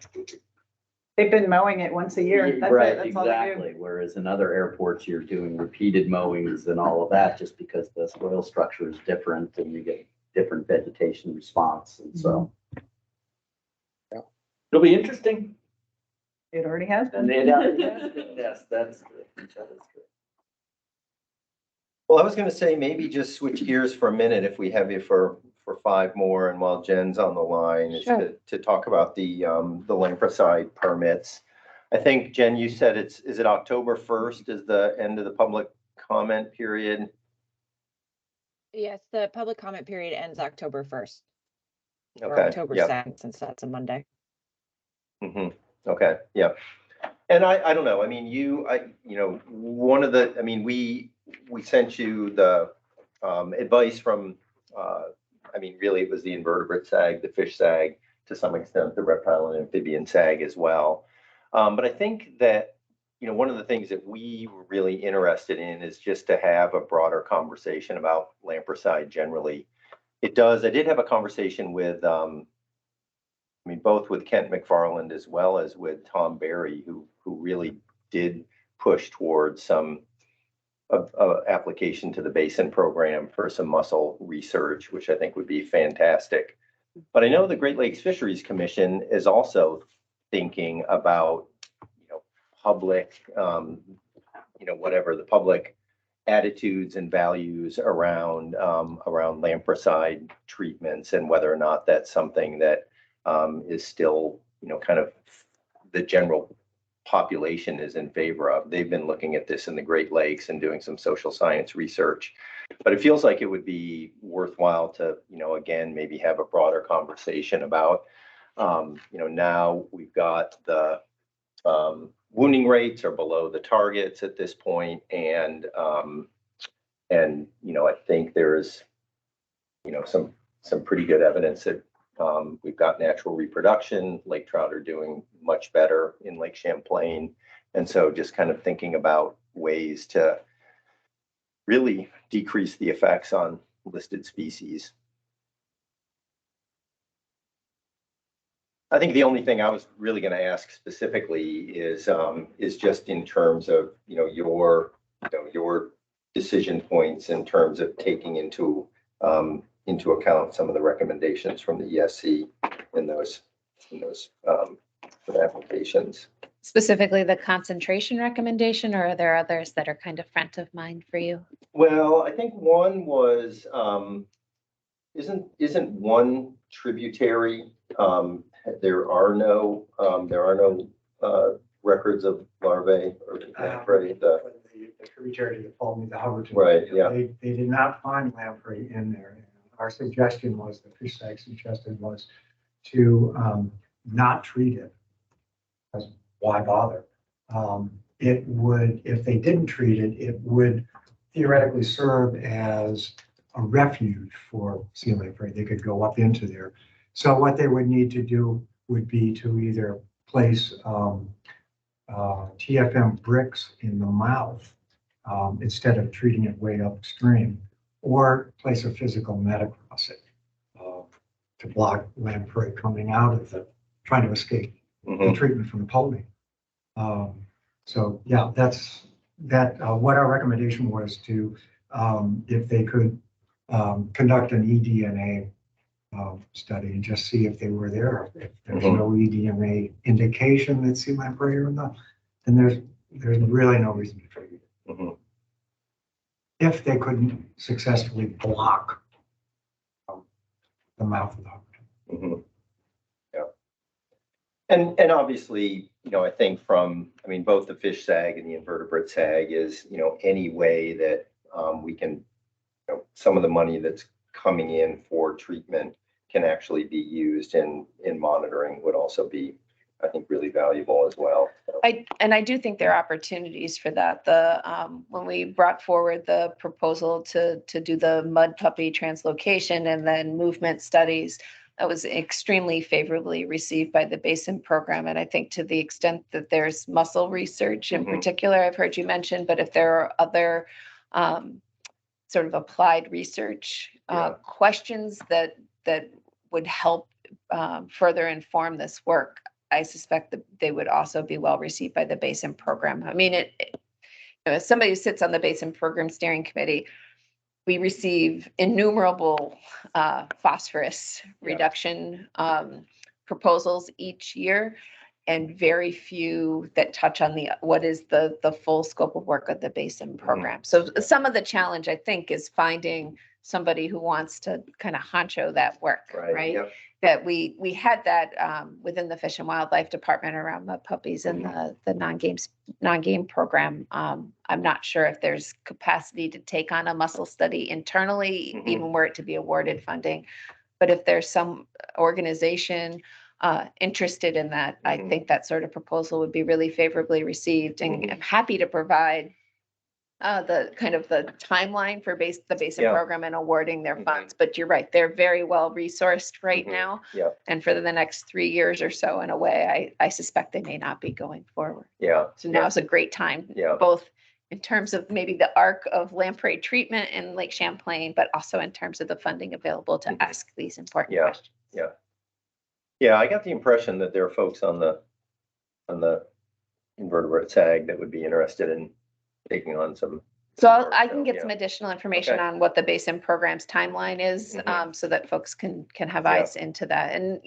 They've been mowing it once a year. That's right, it. That's all they do. exactly. Whereas in other airports, you're doing repeated mowings and all of that, just because the soil structure is different and you get different vegetation response. And so. Yeah. It'll be interesting. It already has been. Yes, that's good. That is good. Well, I was going to say maybe just switch gears for a minute if we have you for 5 more, and while Jen's on the line, is to talk about the Lampricide permits. I think, Jen, you said is it October 1st is the end of the public comment period? Yes, the public comment period ends October 1st. Or Okay. October 2nd, since that's a Monday. Okay, yeah. And I don't know, I mean, one of the, I mean, we sent you the advice from, I mean, really it was the invertebrate SAG, the fish SAG, to some extent, the reptile and amphibian SAG as well. But I think that, one of the things that we were really interested in is just to have a broader conversation about lampricide generally. I did have a conversation with, both with Kent McFarland as well as with Tom Berry, who really did push towards some application to the Basin program for some mussel research, which I think would be fantastic. But I know the Great Lakes Fisheries Commission is also thinking about, public, whatever the public attitudes and values around lampricide treatments, and whether or not that's something that is still, kind of the general population is in favor of. They've been looking at this in the Great Lakes and doing some social science research, but it feels like it would be worthwhile to, again, maybe have a broader conversation about, now we've got the wounding rates are below the targets at this point, and I think there's, some pretty good evidence that we've got natural reproduction. Lake trout are doing much better in Lake Champlain. And so just kind of thinking about ways to really decrease the effects on listed species. I think the only thing I was really going to ask specifically is just in terms of, your decision points in terms of taking into account some of the recommendations from the ESC in those applications. Specifically the concentration recommendation, or are there others that are kind of front of mind for you? Well, I think one was, isn't one tributary, there are no records of larvae or lamprey. The tributary to the Fulton, the Hubbardton. Right, yeah. They did not find lamprey in there. Our suggestion was, the fish SAG suggested was to not treat it. Because why bother? It would, if they didn't treat it, it would theoretically serve as a refuge for sea lamprey. They could go up into there. So what they would need to do would be to either place TFM bricks in the mouth instead of treating it way upstream, or place a physical net across it to block lamprey coming out of the, trying to escape the treatment from the pulping. So yeah, that's what our recommendation was, to if they could conduct an eDNA study and just see if they were there. If there's no eDNA indication that sea lamprey are enough, then there's really no reason to treat it. If they couldn't successfully block the mouth of the Hubbardton. Yeah. And obviously, I think both the fish SAG and the invertebrate SAG is, any way that we can, some of the money that's coming in for treatment can actually be used in monitoring would also be, I think, really valuable as well. I do think there are opportunities for that. When we brought forward the proposal to do the mud puppy translocation and then movement studies, that was extremely favorably received by the Basin program. And I think to the extent that there's mussel research in particular, I've heard you mention, but if there are other sort of applied research questions that would help further inform this work, I suspect that they would also be well received by the Basin program. I mean, as somebody who sits on the Basin program steering committee, we receive innumerable phosphorus reduction proposals each year, and very few that touch on what is the full scope of work of the Basin program. So some of the challenge, I think, is finding somebody who wants to kind of honcho that work, right? Yep. That we had that within the Fish and Wildlife Department around mud puppies and the non-game program. I'm not sure if there's capacity to take on a mussel study internally, even were it to be awarded funding. But if there's some organization interested in that, I Mhm. think that sort of proposal would be really favorably received, and I'm happy to provide the kind of the timeline for the basin Yeah. program and awarding their Mhm. funds. But you're right, they're very well resourced right Mhm. now. Yeah, And for the next 3 years or so, in a way, I suspect they may not be going forward. yeah, So yeah, now's a great time, Yeah. both in terms of maybe the arc of lamprey treatment in Lake Champlain, but also in terms of the funding available to Mhm. ask these important Yeah. questions. yeah. Yeah, I got the impression that there are folks on the invertebrate SAG that would be interested in taking on some. So work, I can so, get yeah. some additional information Okay. on what the basin program's timeline is, Mhm. so that folks can have Yeah. eyes into that. And,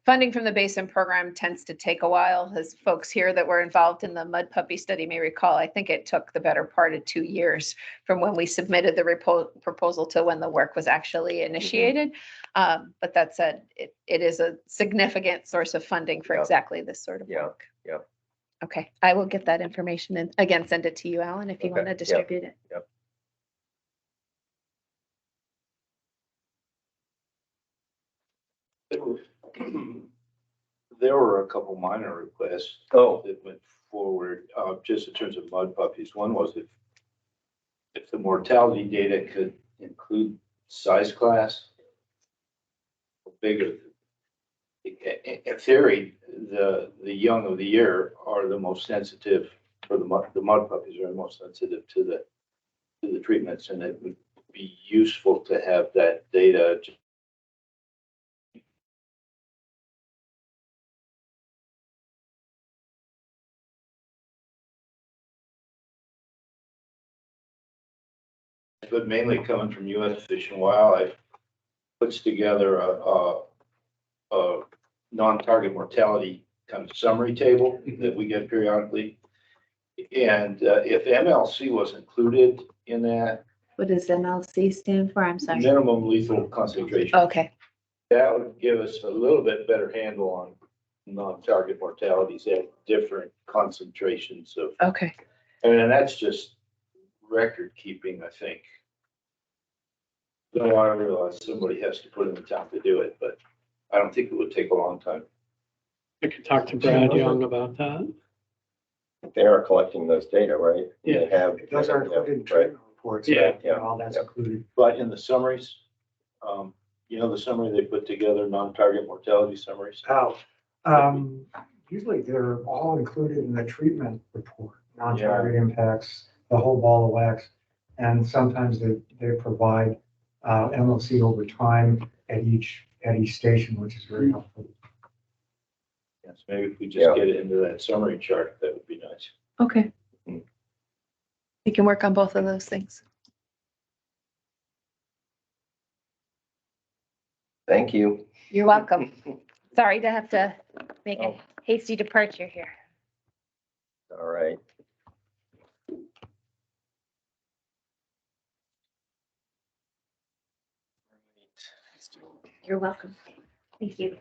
funding from the basin program tends to take a while, as folks here that were involved in the mud puppy study may recall. I think it took the better part of 2 years from when we submitted the proposal to when the work was actually initiated. But that said, it is a significant source of funding for Yeah. exactly this sort of Yeah. work. Yeah. Okay, I will get that information and again, send it to you, Alan, if you Okay, want to yeah. distribute it. Yep. There were a couple minor requests Oh, that went forward, just in terms of mud puppies. One was if the mortality data could include size class, or bigger. In theory, the young of the year are the most sensitive, or the mud puppies are the most sensitive to the treatments, and it would be useful to have that data. But mainly coming from U.S. Fish and Wildlife, puts together a non-target mortality kind of summary table that we get periodically. And if MLC was included in that, What does MLC stand for? I'm sorry. minimum lethal concentration, Okay, that would give us a little bit better handle on non-target mortalities at different concentrations of, okay. and that's just record keeping, I think. Though I realize somebody has to put in the time to do it, but I don't think it would take a long time. I could talk to Brad Young about that. they are collecting those data, right? Yeah. They have. Those are yeah, included in right. treatment reports. Yeah, and all that's included. But in the summaries, the summary they put together, non-target mortality summaries. Oh, usually they're all included in the treatment report, non-target impacts, the whole ball of wax. And sometimes they provide MLC over time at each station, which is very helpful. Yes, maybe if we Yeah. just get it into that summary chart, that would be nice. Okay. We can work on both of those things. Thank you. You're welcome. Sorry to have to make a Oh. hasty departure here. All right. You're welcome. Thank you.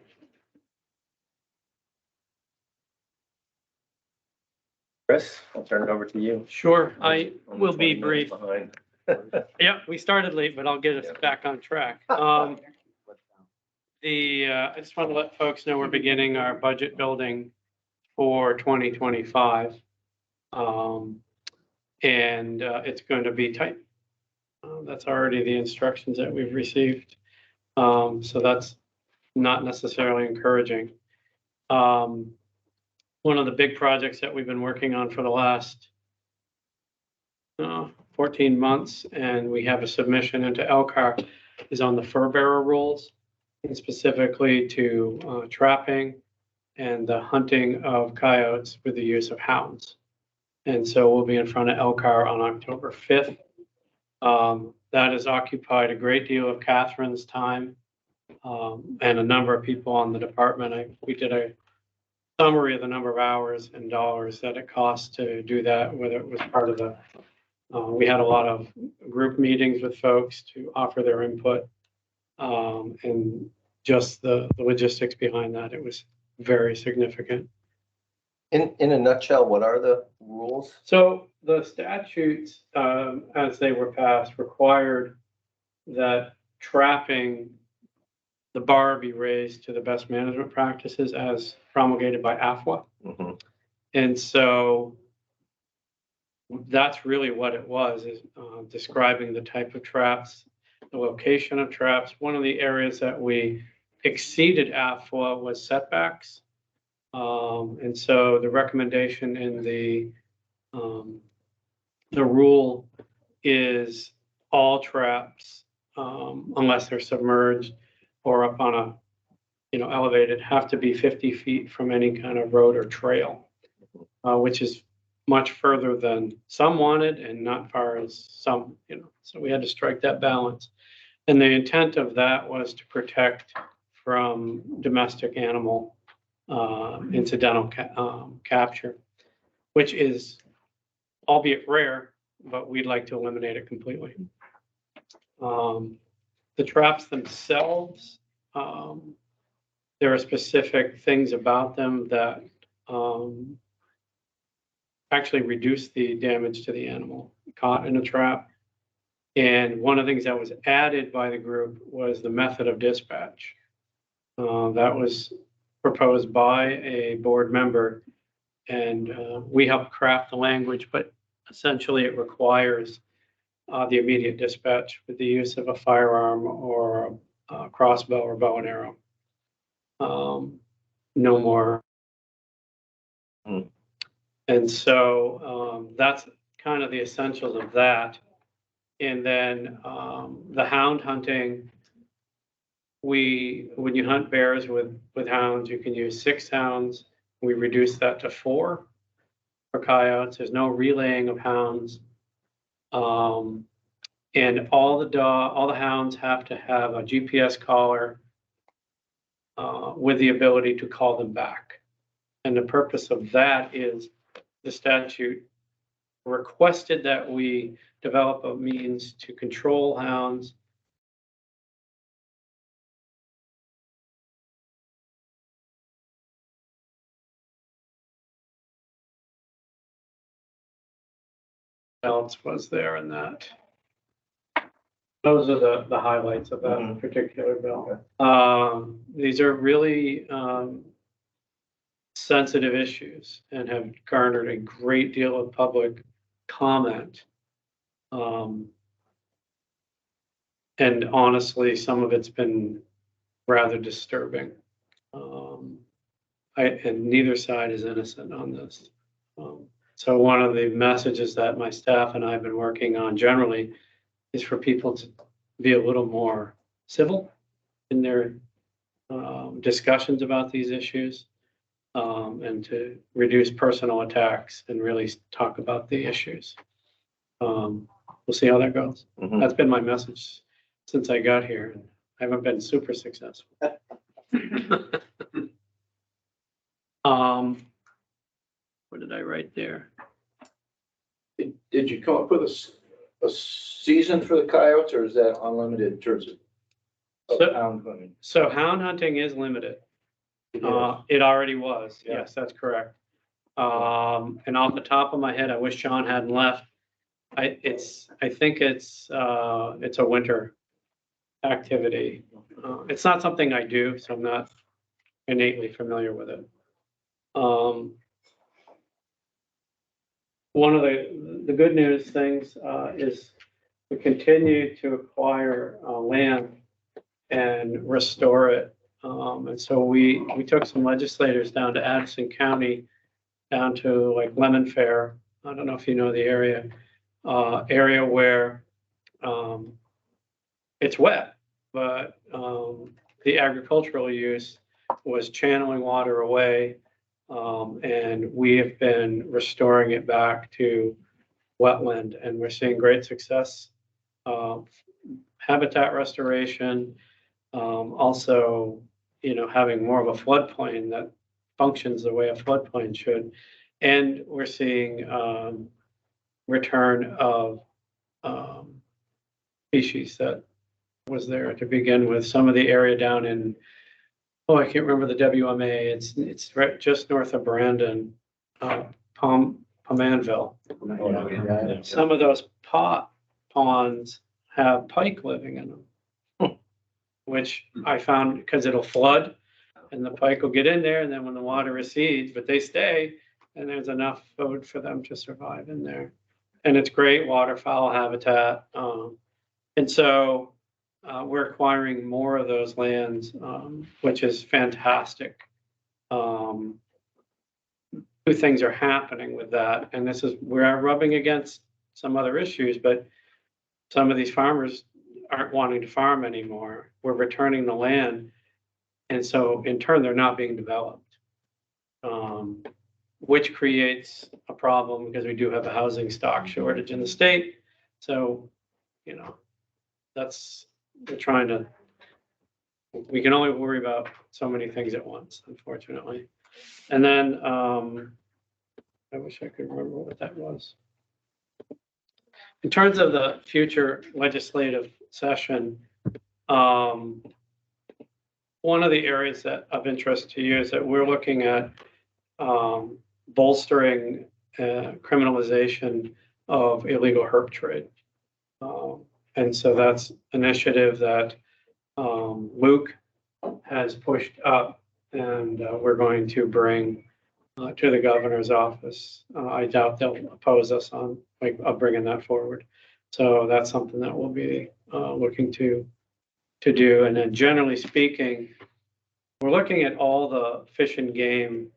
Chris, I'll turn it over to you. Sure, I will Only be 20 brief. minutes behind. Yeah, we started late, but I'll get us back on track. I just want to let folks know we're beginning our budget building for 2025. And it's going to be tight. That's already the instructions that we've received. So that's not necessarily encouraging. One of the big projects that we've been working on for the last 14 months, and we have a submission into LCAR, is on the fur bearer rules, and specifically to trapping and the hunting of coyotes with the use of hounds. And so we'll be in front of LCAR on October 5th. That has occupied a great deal of Catherine's time and a number of people on the department. We did a summary of the number of hours and dollars that it costs to do that, whether it was part of the, we had a lot of group meetings with folks to offer their input, and just the logistics behind that. It was very significant. In a nutshell, what are the rules? So the statutes, as they were passed, required that trapping the bar be raised to the best management practices as promulgated by AFWA. Mhm. And so that's really what it was, is describing the type of traps, the location of traps. One of the areas that we exceeded AFWA was setbacks. And so the recommendation in the rule is all traps, unless they're submerged or up on a, elevated, have to be 50 feet from any kind of road or trail, which is much further than some wanted and not far as some, so we had to strike that balance. And the intent of that was to protect from domestic animal incidental capture, which is, albeit rare, but we'd like to eliminate it completely. The traps themselves, there are specific things about them that actually reduce the damage to the animal caught in a trap. And one of the things that was added by the group was the method of dispatch. That was proposed by a board member, and we helped craft the language, but essentially it requires the immediate dispatch with the use of a firearm or a crossbow or bow and arrow. No more. And so that's kind of the essentials of that. And then the hound hunting, when you hunt bears with hounds, you can use 6 hounds. We reduced that to 4 for coyotes. There's no relaying of hounds. And all the hounds have to have a GPS collar with the ability to call them back. And the purpose of that is the statute requested that we develop a means to control hounds else was there in that. Those are the highlights of that particular bill. These are really sensitive issues and have garnered a great deal of public comment. And honestly, some of it's been rather disturbing. And neither side is innocent on this. So one of the messages that my staff and I have been working on generally is for people to be a little more civil in their discussions about these issues, and to reduce personal attacks and really talk about the issues. We'll see how that goes. That's been my message since I got here. I haven't been super successful. What did I write there? Did you come up with a season for the coyotes, or is that unlimited in terms of hound hunting? So hound hunting is limited. It already was. Yeah. Yes, that's correct. And off the top of my head, I wish Sean hadn't left. I think it's a winter activity. It's not something I do, so I'm not innately familiar with it. One of the good news things is we continue to acquire land and restore it. And so we took some legislators down to Addison County, down to like Lemon Fair. I don't know if you know the area where it's wet, but the agricultural use was channeling water away. And we have been restoring it back to wetland, and we're seeing great success. Habitat restoration, also, having more of a floodplain that functions the way a floodplain should. And we're seeing return of species that was there to begin with. Some of the area down in, I can't remember the WMA. It's right just north of Brandon, Pomanville. Some of those ponds have pike living in them. which I found because it'll flood and the pike will get in there, and then when the water recedes, but they stay, and there's enough food for them to survive in there. And it's great waterfowl habitat. And so we're acquiring more of those lands, which is fantastic. Two things are happening with that, and this is, we're rubbing against some other issues, but some of these farmers aren't wanting to farm anymore. We're returning the land, and so in turn, they're not being developed, which creates a problem because we do have a housing stock shortage in the state. So, you know, we're trying to, we can only worry about so many things at once, unfortunately. And then, I wish I could remember what that was. In terms of the future legislative session, one of the areas that of interest to you is that we're looking at bolstering criminalization of illegal herb trade. And so that's an initiative that Luke has pushed up, and we're going to bring to the governor's office. I doubt they'll oppose us on bringing that forward. So that's something that we'll be looking to do. And then generally speaking, we're looking at all the fish and game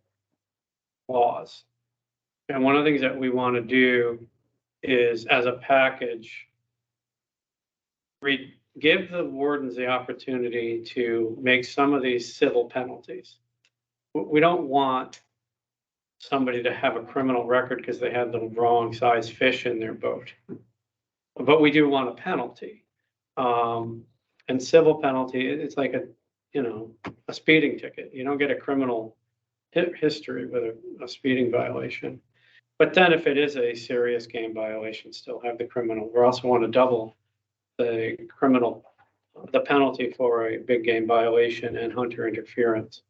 laws. And one of the things that we want to do is, as a package, give the wardens the opportunity to make some of these civil penalties. We don't want somebody to have a criminal record because they had the wrong size fish in their boat. But we do want a penalty. And civil penalty, it's like a speeding ticket. You don't get a criminal history with a speeding violation. But then if it is a serious game violation, still have the criminal. We also want to double the penalty for a big game violation and hunter interference.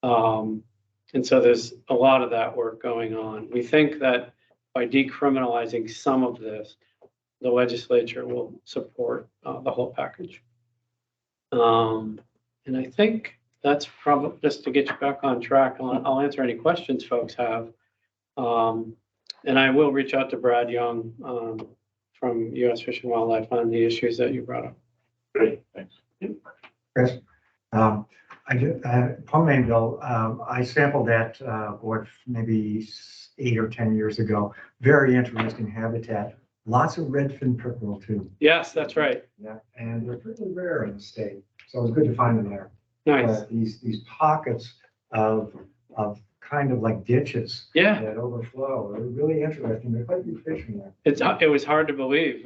And so there's a lot of that work going on. We think that by decriminalizing some of this, the legislature will support the whole package. And I think that's probably just to get you back on track. I'll answer any questions folks have. And I will reach out to Brad Young from U.S. Fish and Wildlife on the issues that you brought up. Great, thanks. Chris, Palmville, I sampled that board maybe 8 or 10 years ago. Very interesting habitat. Lots of redfin pickerel too. Yes, that's right. Yeah, and they're pretty rare in the state, so it was good to find them there. Nice. These pockets of kind of like ditches. Yeah. That overflow. They're really interesting. There's quite a few fish in there. It was hard to believe.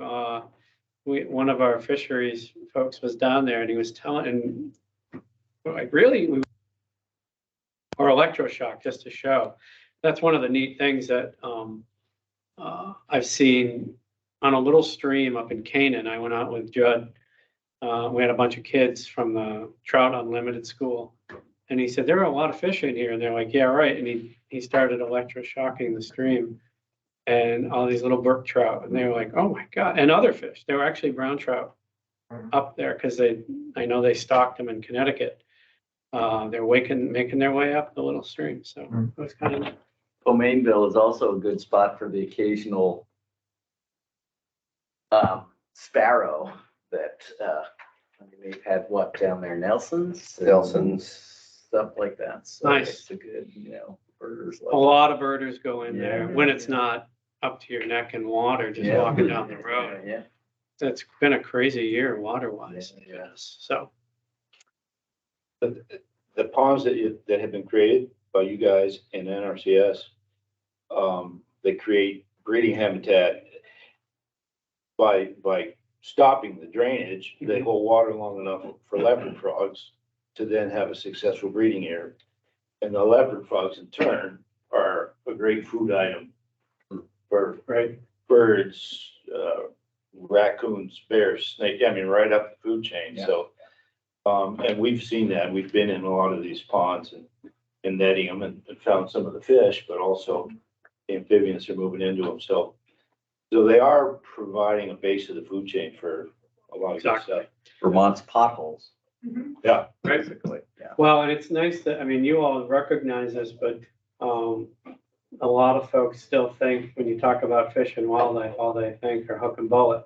One of our fisheries folks was down there and he was telling, and we're like, really? Or electroshock just to show. That's one of the neat things that I've seen on a little stream up in Canaan. I went out with Judd. We had a bunch of kids from the Trout Unlimited school. And he said, there are a lot of fish in here. And they're like, yeah, right. And he started electroshocking the stream and all these little brook trout. And they were like, oh my God. And other fish. They were actually brown trout up there because I know they stocked them in Connecticut. They're making their way up the little stream. So it was kind of neat. Pomainville is also a good spot for the occasional sparrow that they've had down there, Nelson's, stuff like that. So Nice. It's a good, birders. A lot of birders go in there when it's not up to your neck in water, just walking down the road. Yeah. It's been a crazy year water-wise. Yes. So The ponds that have been created by you guys in NRCS, they create breeding habitat by stopping the drainage. They hold water long enough for leopard frogs to then have a successful breeding year. And the leopard frogs in turn are a great food item for birds, raccoons, bears, snake, right up the food chain. Yeah. So, and we've seen that. We've been in a lot of these ponds and netting them and found some of the fish, but also the amphibians are moving into them. So they are providing a base of the food chain for a lot of good stuff. Vermont's potholes. Yeah. basically. Well, and it's nice that, I mean, you all recognize this, but, a lot of folks still think when you talk about fish and wildlife, all they think are hook and bullet.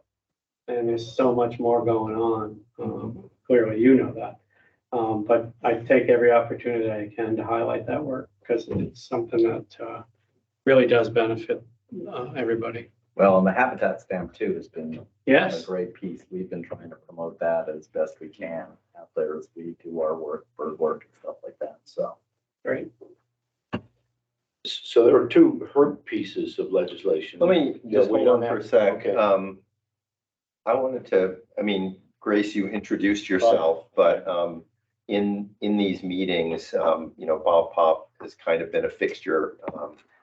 And there's so much more going on. Clearly, you know that. But I take every opportunity I can to highlight that work because it's something that, really does benefit, everybody. Well, and the habitat stamp too has been Yes. a great piece. We've been trying to promote that as best we can out there as we do our work, bird work and stuff like that. So. Great. So there were two herb pieces of legislation. Let me just wait hold on on for a that. sec. Okay. I wanted to, I mean, Grace, you introduced yourself, but in these meetings, Bob Pop has kind of been a fixture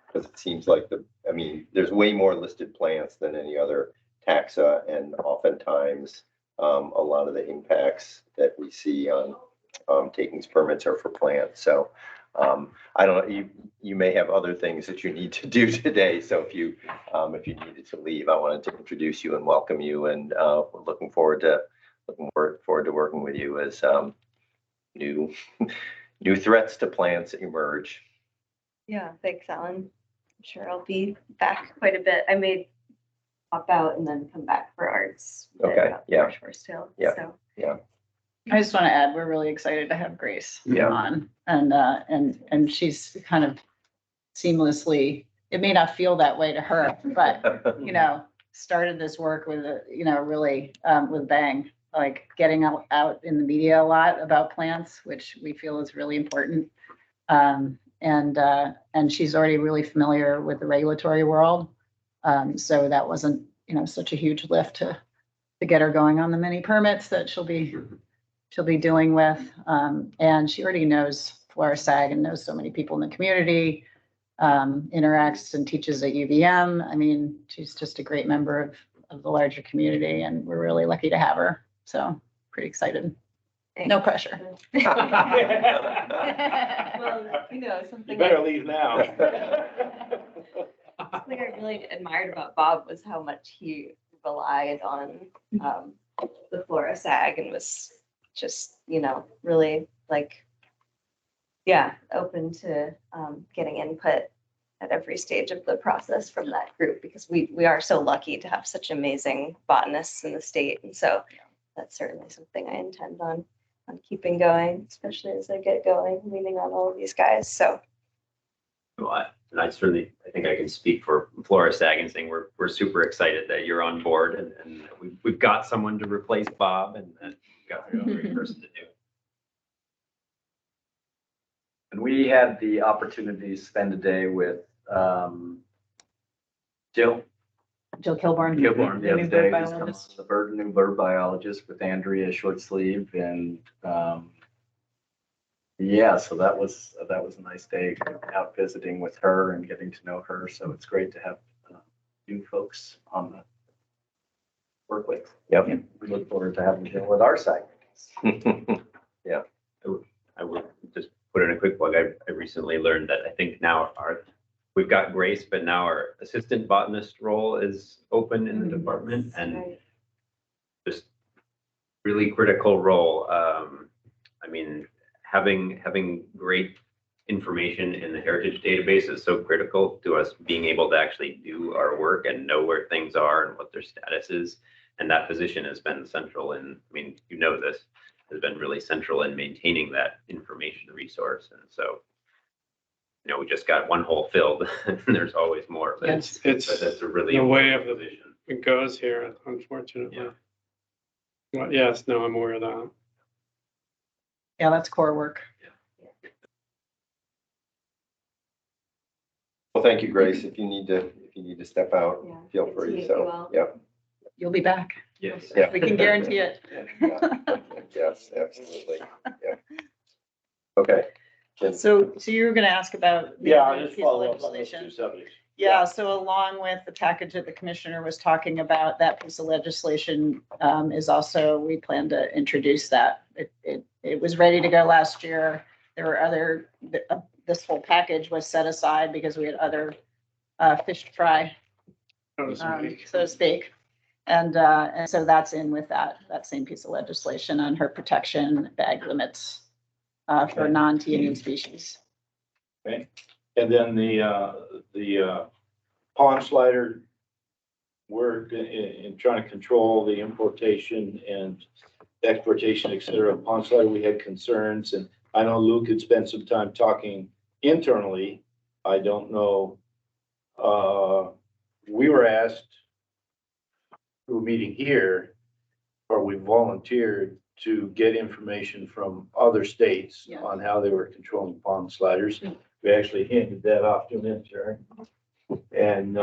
because it seems like I mean, there's way more listed plants than any other taxa, and oftentimes a lot of the impacts that we see on takings permits are for plants. So I don't know, you may have other things that you need to do today. So if you needed to leave, I wanted to introduce you and welcome you, and we're looking forward to working with you as new threats to plants emerge. Yeah, thanks, Alan. I'm sure I'll be back quite a bit. I may pop out and then come back for arts. Okay, yeah. First Hill. Yeah. So. Yeah. I just want to add, we're really excited to have Grace on, and she's kind of seamlessly, it may not feel that way to her, but, started this work with, really, with bang, like getting out in the media a lot about plants, which we feel is really important. And she's already really familiar with the regulatory world. So that wasn't, such a huge lift to get her going on the many permits that she'll be dealing with. And she already knows Flora SAG and knows so many people in the community, interacts and teaches at UVM. I mean, she's just a great member of the larger community, and we're really lucky to have her. So pretty excited. No pressure. Well, You something better leave now. something I really admired about Bob was how much he relied on the Flora SAG and was just, really open to getting input at every stage of the process from that group, because we are so lucky to have such amazing botanists in the state. And so that's certainly something I intend on keeping going, especially as I get going, leaning on all of these guys. So. Well, and I think I can speak for Flora SAG and saying we're super excited that you're on board, and we've got someone to replace Bob, and we've got a great person to do it. And we had the opportunity to spend a day with Jill Kilborn. The other day, who's come on, new bird biologist with Andrea Shortsleeve, and so that was a nice day out visiting with her and getting to know her. So it's great to have new folks on the work with. Yep. And we look forward to having Jill with our site. Yeah. I would just put in a quick plug. I recently learned that I think now we've got Grace, but now our assistant botanist role is open in the department, and just really critical role. I mean, having great information in the heritage database is so critical to us being able to actually do our work and know where things are and what their status is. And that position has been central in, I mean, this has been really central in maintaining that information resource. And so, we just got one hole filled and there's always more, but It's that's a really the way important of position. it goes here, unfortunately. Yeah. Well, yes, no, I'm aware of that. Yeah, that's core work. Well, thank you, Grace. If you need to step out, feel good to free. meet So, you all. yeah. You'll be back. Yes. Yeah. We can guarantee it. Yes, absolutely. Yeah. Okay. So you were gonna ask about. the Yeah, I other just piece of follow up on those legislation. two subjects. Yeah, so along with the package that the commissioner was talking about, that piece of legislation is also, we plan to introduce that. It was ready to go last year. There were this whole package was set aside because we had other fish to fry, So to speak. so to speak. And so that's in with that same piece of legislation on her protection bag limits for non-TNE species. Okay, and then the pond slider work in trying to control the importation and exportation, et cetera, of pond slider, we had concerns, and I know Luke had spent some time talking internally. I don't know, we were asked through a meeting here, or we volunteered to get information from other states Yeah. on how they were controlling pond sliders. We actually handed that off to an intern. And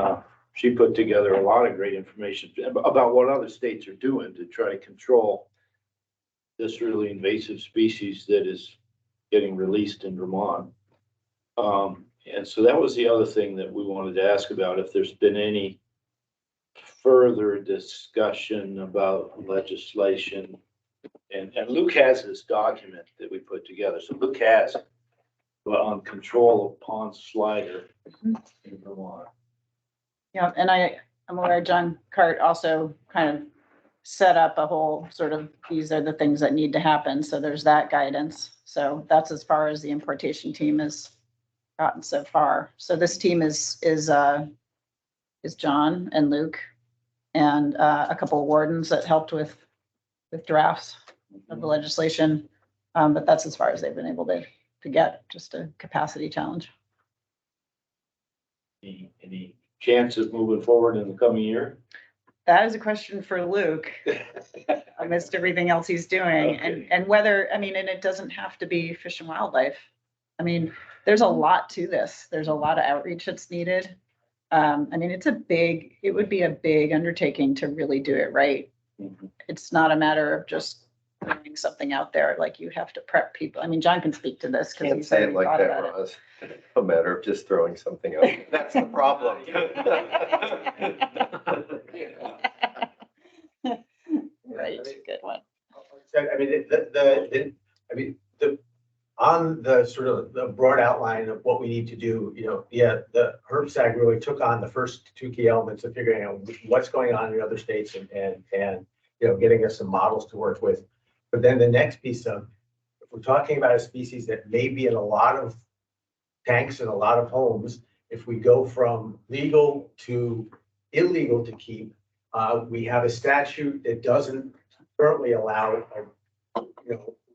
she put together a lot of great information about what other states are doing to try to control this really invasive species that is getting released in Vermont. And so that was the other thing that we wanted to ask about, if there's been any further discussion about legislation. And Luke has this document that we put together. So Luke has on control of pond slider in Vermont. Yeah, and I'm aware John Cart also kind of set up a whole sort of, these are the things that need to happen. So there's that guidance. So that's as far as the importation team has gotten so far. So this team is John and Luke and a couple of wardens that helped with drafts of the legislation. But that's as far as they've been able to get, just a capacity challenge. Any chance of moving forward in the coming year? That is a question for Luke amidst everything else he's doing. Okay. And whether, I mean, and it doesn't have to be Fish and Wildlife. I mean, there's a lot to this. There's a lot of outreach that's needed. I mean, it would be a big undertaking to really do it right. It's not a matter of just throwing something out there. Like, you have to prep people. I mean, John can speak to this because Can't he's say already it like thought that, about it. Roz. A matter of just throwing something out. That's the problem. Right, good one. I mean, on the sort of the broad outline of what we need to do, the HERB-SAG really took on the first two key elements of figuring out what's going on in other states and getting us some models to work with. But then the next piece of, if we're talking about a species that may be in a lot of tanks and a lot of homes, if we go from legal to illegal to keep, we have a statute that doesn't currently allow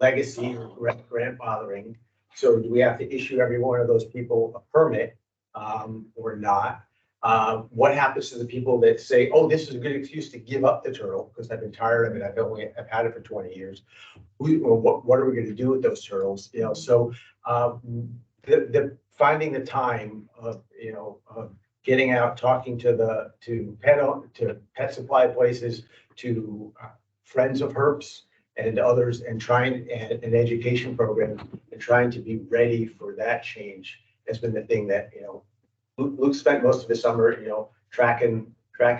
legacy or grandfathering. So do we have to issue every one of those people a permit or not? What happens to the people that say, oh, this is a good excuse to give up the turtle because I've been tired of it. I've had it for 20 years. What are we going to do with those turtles? So the finding the time of getting out, talking to pet supply places, to friends of herps and others, and trying an education program and trying to be ready for that change has been the thing that Luke spent most of the summer tracking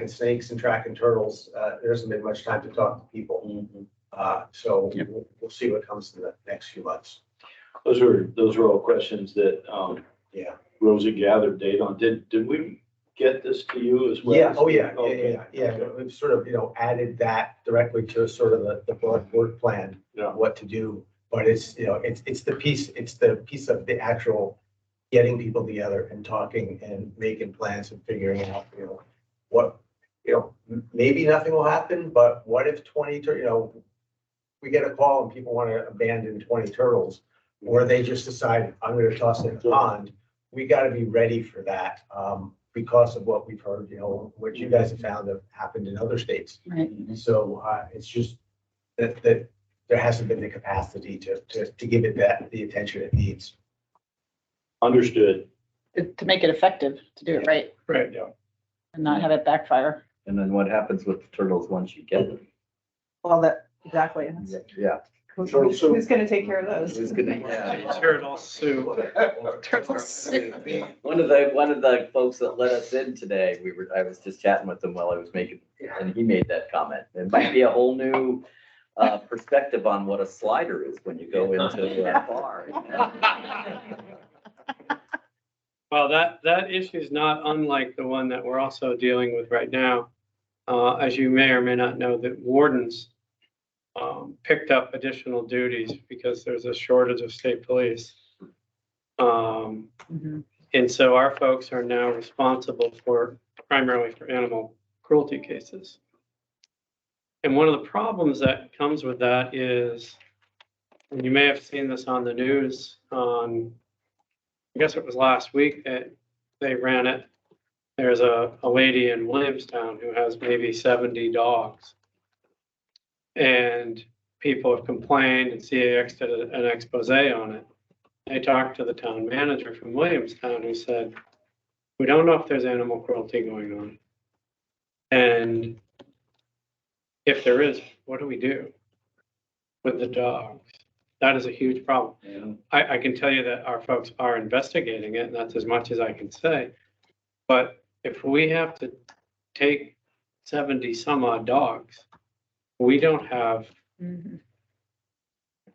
snakes and tracking turtles. There hasn't been much time to talk to people. So we'll see what comes in the next few months. Those were all questions that Rosa gathered data on. Did we get this to you as well? Yeah, oh, yeah. Okay. We've sort of, added that directly to sort of the broad work plan, what to do. But it's the piece of the actual getting people together and talking and making plans and figuring out, what, maybe nothing will happen, but what if 20, we get a call and people want to abandon 20 turtles, or they just decide, I'm going to toss it in the pond. We got to be ready for that. Because of what we've heard, what you guys have found have happened in other states. Right. So it's just that there hasn't been the capacity to give it the attention it needs. Understood. To make it effective, to do it right. Right. Yeah. And not have it backfire. And then what happens with the turtles once you get them? Well, exactly. Yeah. Who's going to take care of those? Who's gonna, Turtle soup. Turtle soup. One of the folks that let us in today, I was just chatting with him while I was making, and he made that comment. It might be a whole new perspective on what a slider is when you go into a bar. Well, that issue is not unlike the one that we're also dealing with right now As you may or may not know, that wardens picked up additional duties because there's a shortage of state police. And so our folks are now responsible primarily for animal cruelty cases. And one of the problems that comes with that is, and you may have seen this on the news I guess it was last week that they ran it. There's a lady in Williamstown who has maybe 70 dogs. And people have complained, and CAX did an expose on it. I talked to the town manager from Williamstown who said, we don't know if there's animal cruelty going on. And if there is, what do we do with the dogs? That is a huge problem. Yeah. I can tell you that our folks are investigating it, and that's as much as I can say. But if we have to take 70 some odd dogs, we don't have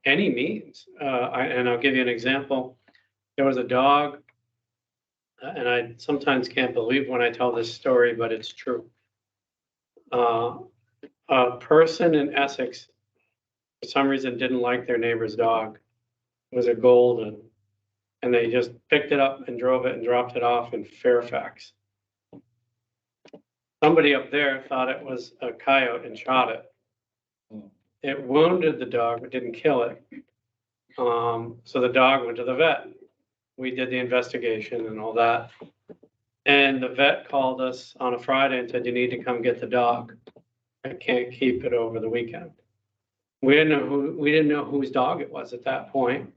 any means. And I'll give you an example. There was a dog, and I sometimes can't believe when I tell this story, but it's true. A person in Essex, for some reason, didn't like their neighbor's dog. It was a golden, and they just picked it up and drove it and dropped it off in Fairfax. Somebody up there thought it was a coyote and shot it. It wounded the dog, but didn't kill it. So the dog went to the vet. We did the investigation and all that. And the vet called us on a Friday and said, you need to come get the dog. I can't keep it over the weekend. We didn't know whose dog it was at that point.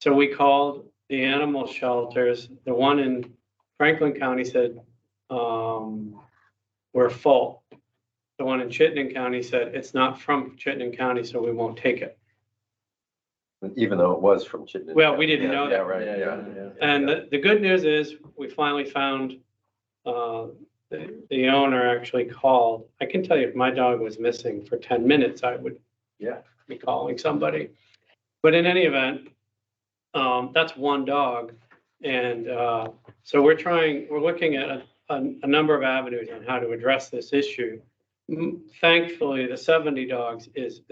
So we called the animal shelters. The one in Franklin County said, we're full. The one in Chittenden County said, it's not from Chittenden County, so we won't take it. Even though it was from Chittenden. Well, we didn't know that. Yeah, right, yeah. And the good news is we finally found, the owner actually called. I can tell you if my dog was missing for 10 minutes, I would be calling somebody. But in any event, that's one dog. And so we're looking at a number of avenues on how to address this issue. Thankfully, the 70 dogs is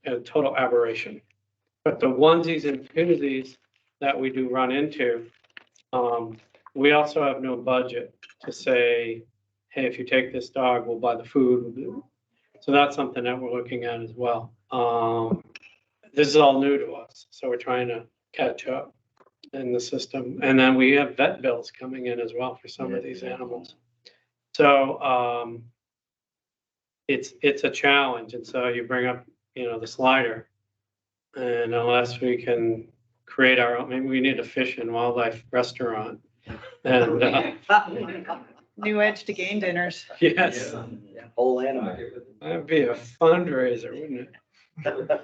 a total aberration. But the onesies and twosies that we do run into, we also have no budget to say, hey, if you take this dog, we'll buy the food. So that's something that we're looking at as well. This is all new to us, so we're trying to catch up in the system. And then we have vet bills coming in as well for some of these animals. So it's a challenge. And so you bring up, the slider. And unless we can create our own, maybe we need a fish and wildlife restaurant. And New edge to game dinners. yes, Whole animal. that'd be a fundraiser, wouldn't it?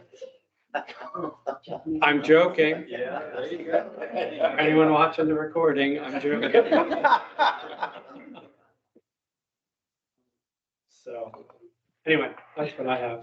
I'm joking. Yeah, there you go. Anyone watching the recording, I'm joking. So, anyway, that's what I have.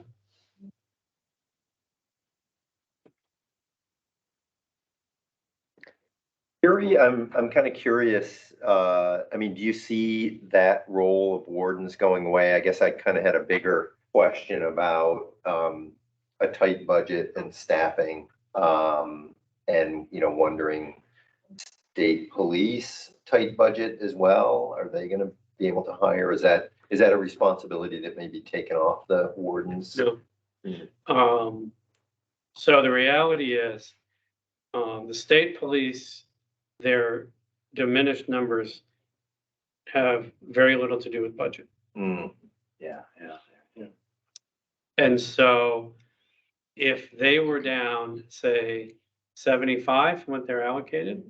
Gary, I'm kind of curious, do you see that role of wardens going away? I guess I kind of had a bigger question about a tight budget and staffing, and, wondering state police tight budget as well. Are they gonna be able to hire? Is that a responsibility that may be taken off the wardens? No. So the reality is, the state police, their diminished numbers have very little to do with budget. Yeah. And so if they were down, say, 75 from what they're allocated,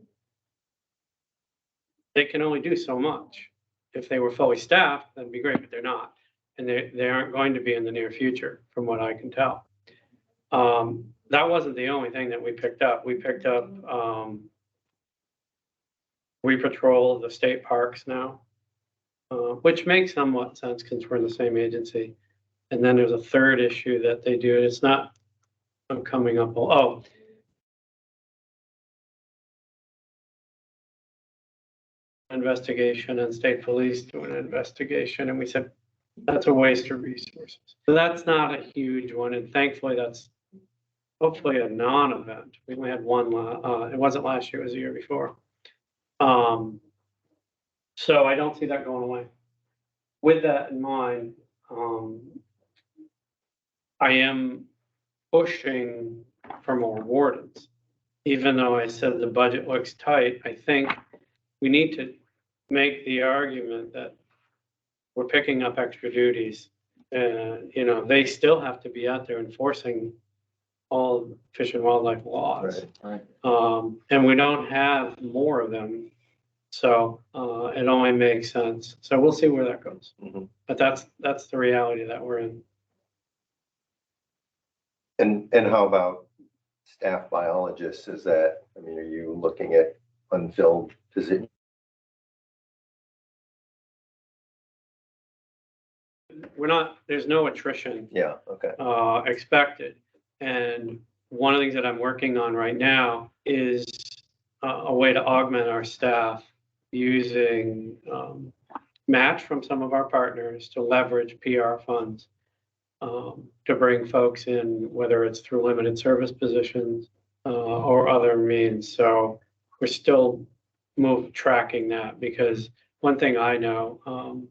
they can only do so much. If they were fully staffed, that'd be great, but they're not. And they aren't going to be in the near future, from what I can tell. That wasn't the only thing that we picked up. We picked up, we patrol the state parks now, which makes somewhat sense because we're in the same agency. And then there's a third issue that they do, and it's not coming up. Oh, investigation, and state police do an investigation. And we said, That's a waste of resources. So that's not a huge one, and thankfully that's hopefully a non-event. We only had one, it wasn't last year, it was the year before. So I don't see that going away. With that in mind, I am pushing for more wardens. Even though I said the budget looks tight, I think we need to make the argument that we're picking up extra duties. And, you know, they still have to be out there enforcing all fish and wildlife laws. Right. And we don't have more of them. So it only makes sense. So we'll see where that goes. Mhm. But that's the reality that we're in. And how about staff biologists? Is that, I mean, are you looking at unfilled positions? We're not, there's no attrition Yeah, okay. expected. And one of the things that I'm working on right now is a way to augment our staff using match from some of our partners to leverage PR funds to bring folks in, whether it's through limited service positions or other means. So we're still tracking that, because one thing I know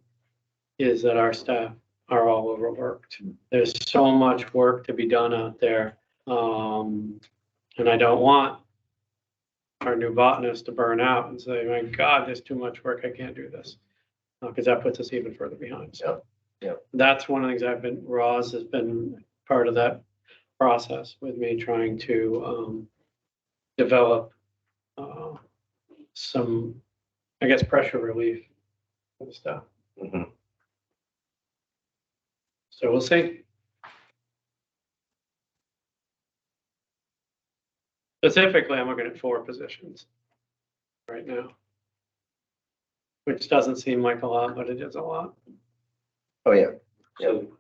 is that our staff are all overworked. There's so much work to be done out there. And I don't want our new botanists to burn out and say, my God, there's too much work, I can't do this. Because that puts us even further behind. So Yeah. that's one of the things Roz has been part of that process with me, trying to develop some, I guess, pressure relief for the staff. Mhm. So we'll see. Specifically, I'm looking at 4 positions right now, which doesn't seem like a lot, but it is a lot. Oh, yeah. So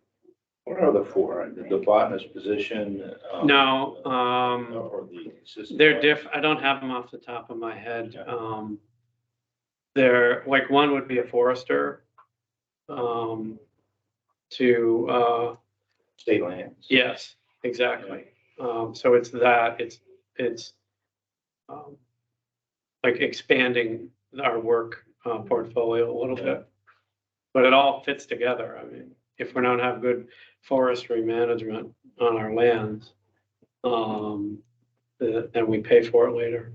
what are the 4? The botanist position? No, Or the assistant? they're I don't have them off the top of my head. They're like, one would be a forester to State lands. yes, exactly. So it's that, it's like expanding our work portfolio a little bit. But it all fits together. I mean, if we don't have good forestry management on our lands, then we pay for it later.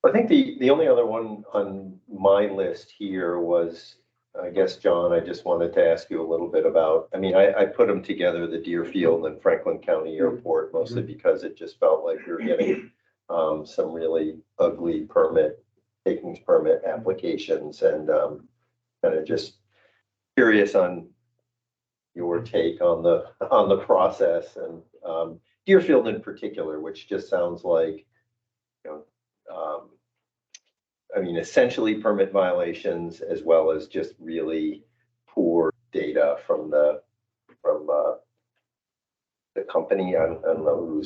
I think the only other one on my list here was, I guess, John, I just wanted to ask you a little bit about, I mean, I put them together, the Deerfield and Franklin County Airport, mostly because it just felt like we were getting some really ugly takings permit applications, and kind of just curious on your take on the process, and Deerfield in particular, which just sounds like, you know, I mean, essentially permit violations, as well as just really poor data from the company. I don't know,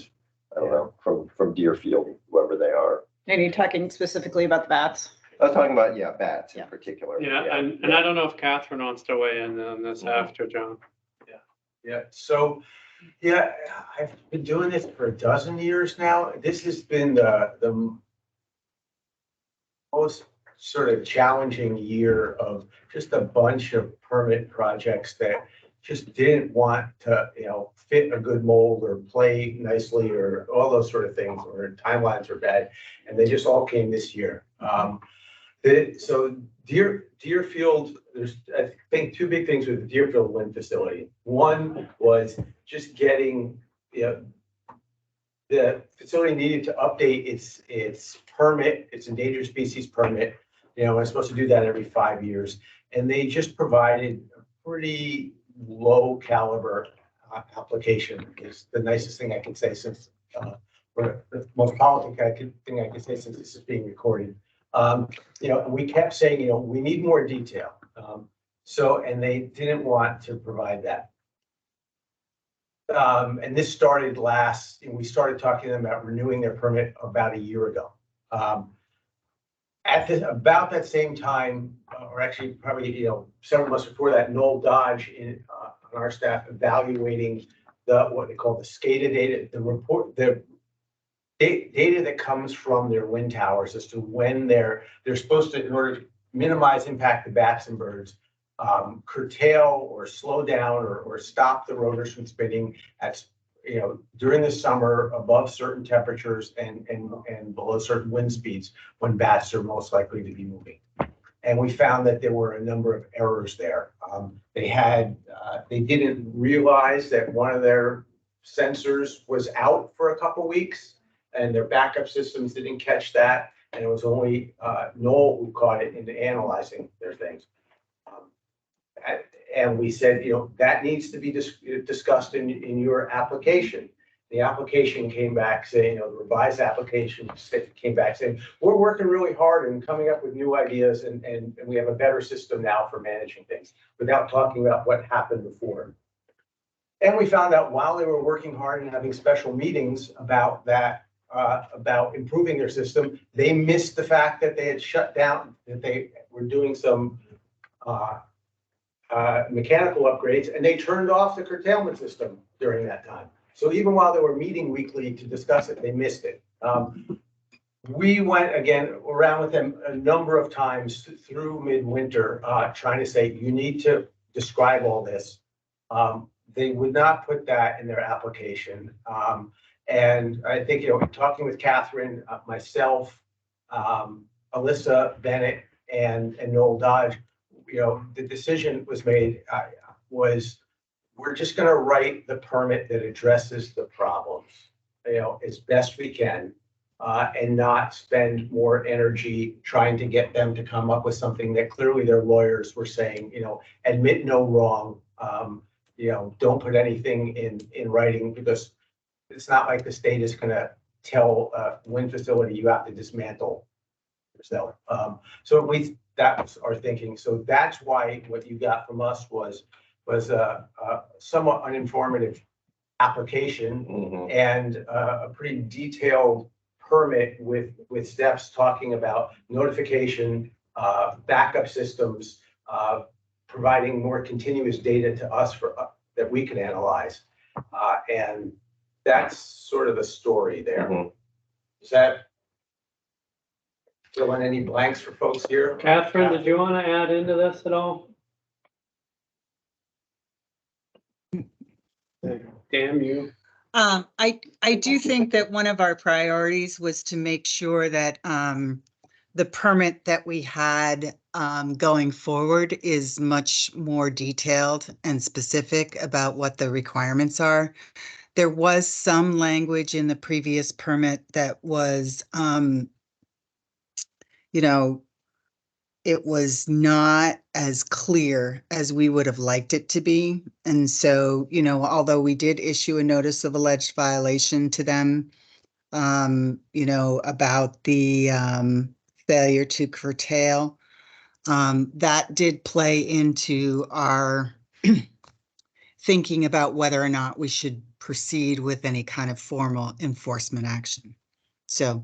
from Deerfield, whoever they are. And you're talking specifically about the bats? I was talking about, bats in particular. Yeah, and I don't know if Catherine wants to weigh in on this after, John. Yeah, so, I've been doing this for a dozen years now. This has been the most sort of challenging year of just a bunch of permit projects that just didn't want to, fit a good mold or play nicely or all those sort of things, or timelines are bad. And they just all came this year. So Deerfield, there's, I think, 2 big things with the Deerfield wind facility. One was just getting, the facility needed to update its permit, its endangered species permit. It's supposed to do that every 5 years. And they just provided a pretty low caliber application, is the nicest thing I can say, since, or the most politic thing I can say, since this is being recorded. We kept saying, we need more detail. And they didn't want to provide that. and this started we started talking to them about renewing their permit about a year ago. About that same time, or actually probably, several months before that, Noel Dodge on our staff evaluating what they call the SCADA data, the data that comes from their wind towers as to when they're supposed to, in order to minimize impact to bats and birds, curtail or slow down or stop the rotors from spinning at, during the summer above certain temperatures and below certain wind speeds when bats are most likely to be moving. And we found that there were a number of errors there. They didn't realize that one of their sensors was out for a couple weeks and their backup systems didn't catch that. And it was only Noel who caught it into analyzing their things. And we said, that needs to be discussed in your application. The application came back saying, the revised application came back saying, we're working really hard and coming up with new ideas and we have a better system now for managing things, without talking about what happened before. And we found out while they were working hard and having special meetings about that, about improving their system, they missed the fact that they had shut down, that they were doing some mechanical upgrades, and they turned off the curtailment system during that time. So even while they were meeting weekly to discuss it, they missed it. We went again around with them a number of times through midwinter, trying to say, you need to describe all this. They would not put that in their application. And I think, talking with Catherine, myself, Alyssa Bennett, and Noel Dodge, the decision was made we're just going to write the permit that addresses the problems, as best we can, and not spend more energy trying to get them to come up with something that clearly their lawyers were saying, admit no wrong, don't put anything in writing, because it's not like the state is going to tell a wind facility you have to dismantle yourself. That was our thinking. So that's why what you got from us was a somewhat uninformative application and a pretty detailed permit with steps talking about notification, backup systems, providing more continuous data to us that we can analyze. And that's sort of the story there. Is that fill in any blanks for folks here? Catherine, did you want to add into this at all? Damn you. I do think that one of our priorities was to make sure that the permit that we had going forward is much more detailed and specific about what the requirements are. There was some language in the previous permit that was, it was not as clear as we would have liked it to be. And so, although we did issue a notice of alleged violation to them, about the failure to curtail, that did play into our thinking about whether or not we should proceed with any kind of formal enforcement action. So,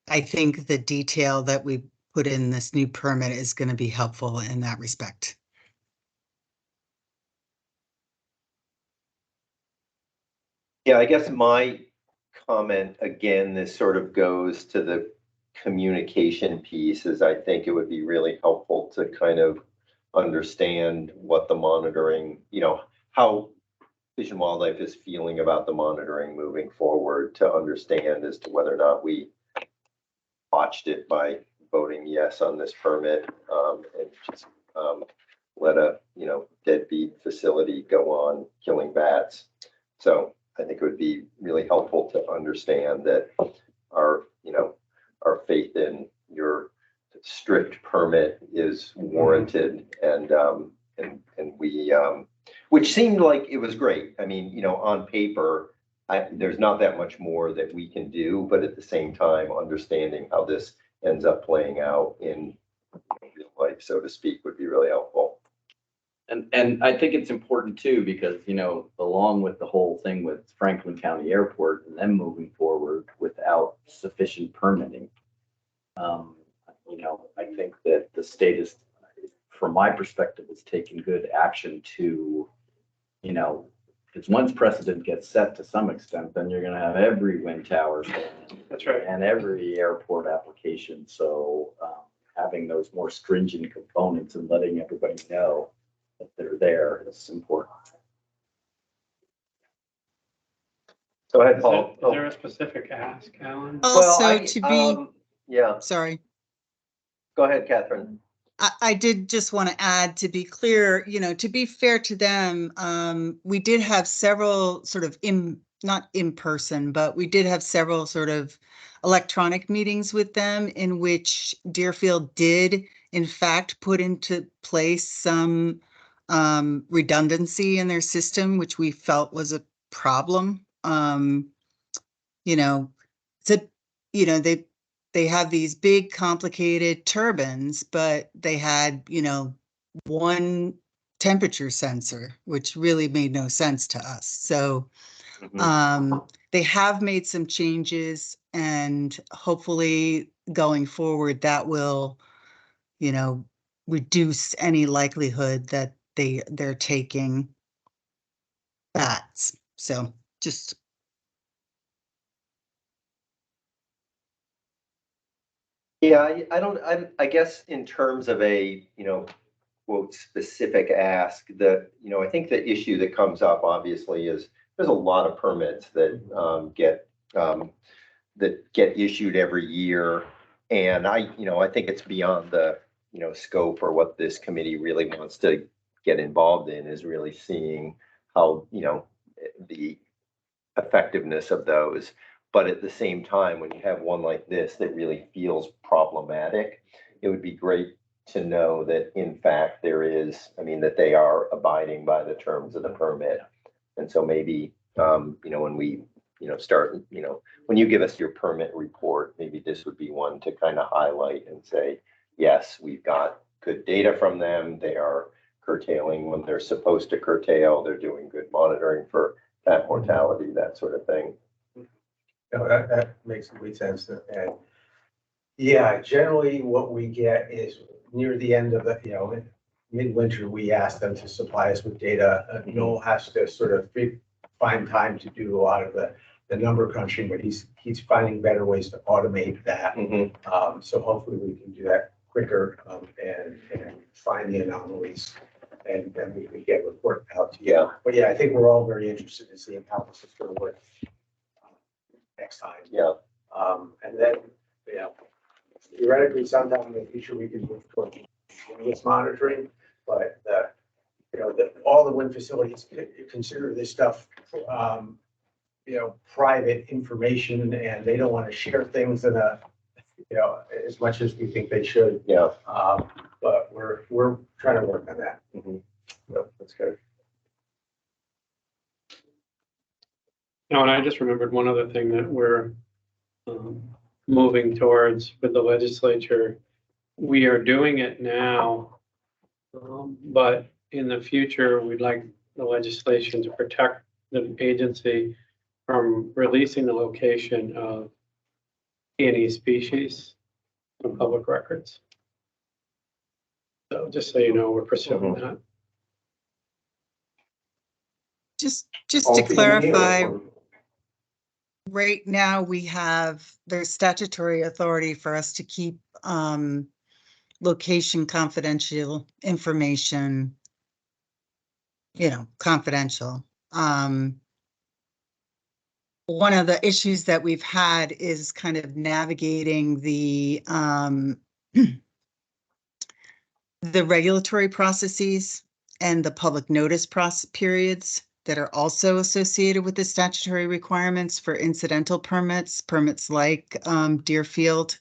I think the detail that we put in this new permit is going to be helpful in that respect. Yeah, I guess my comment, again, this sort of goes to the communication piece, is I think it would be really helpful to kind of understand what the monitoring, how Fish and Wildlife is feeling about the monitoring moving forward, to understand as to whether or not we botched it by voting yes on this permit, and just let a deadbeat facility go on killing bats. So I think it would be really helpful to understand that our faith in your strict permit is warranted, and we, which seemed like it was great. I mean, on paper, there's not that much more that we can do, but at the same time, understanding how this ends up playing out in real life, so to speak, would be really helpful. And I think it's important too, because, along with the whole thing with Franklin County Airport and them moving forward without sufficient permitting. I think that the state is, from my perspective, is taking good action to, because once precedent gets set to some extent, then you're gonna have every wind tower. That's right. And every airport application. So having those more stringent components and letting everybody know that they're there is important. Go ahead, Is Paul. there a specific ask, Alan? Also, to be, Yeah, sorry. go ahead, Catherine. I did just want to add, to be clear, to be fair to them, we did have several sort of not in person, but we did have several sort of electronic meetings with them in which Deerfield did, in fact, put into place some redundancy in their system, which we felt was a problem. They have these big complicated turbines, but they had, one temperature sensor, which really made no sense to us. So they have made some changes, and hopefully going forward that will, reduce any likelihood that they're taking bats. So just Yeah, I guess in terms of a, quote, specific ask, I think the issue that comes up obviously is there's a lot of permits that get issued every year. And I think it's beyond the, scope or what this committee really wants to get involved in, is really seeing how, the effectiveness of those. But at the same time, when you have one like this that really feels problematic, it would be great to know that in fact there is, that they are abiding by the terms of the permit. And so maybe, when we, start, when you give us your permit report, maybe this would be one to kind of highlight and say, yes, we've got good data from them. They are curtailing when they're supposed to curtail. They're doing good monitoring for that mortality, that sort of thing. That makes complete sense. And yeah, generally what we get is near the end of the, midwinter, we ask them to supply us with data. Noel has to sort of find time to do a lot of the number crunching, but he's finding better ways to automate that. So hopefully we can do that quicker and find the anomalies, and then we can get a report out to you. Yeah. But yeah, I think we're all very interested in seeing how this is going to work next time. Yeah. And then, theoretically, sometime in the future, we can move toward this monitoring, but all the wind facilities consider this stuff, private information, and they don't want to share things in as much as we think they should. Yeah. But we're trying to work on that. That's good. And I just remembered one other thing that we're moving towards with the legislature. We are doing it now, but in the future, we'd like the legislation to protect the agency from releasing the location of any species from public records. So just so you know, we're pursuing that. just to clarify, right now there's statutory authority for us to keep location confidential information, confidential. One of the issues that we've had is kind of navigating the regulatory processes and the public notice periods that are also associated with the statutory requirements for incidental permits like Deerfield.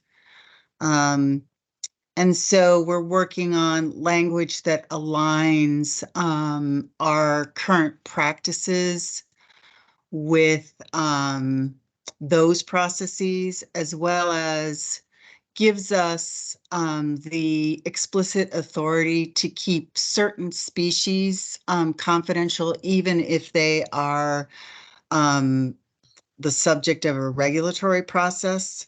And so we're working on language that aligns our current practices with those processes, as well as gives us the explicit authority to keep certain species confidential, even if they are the subject of a regulatory process.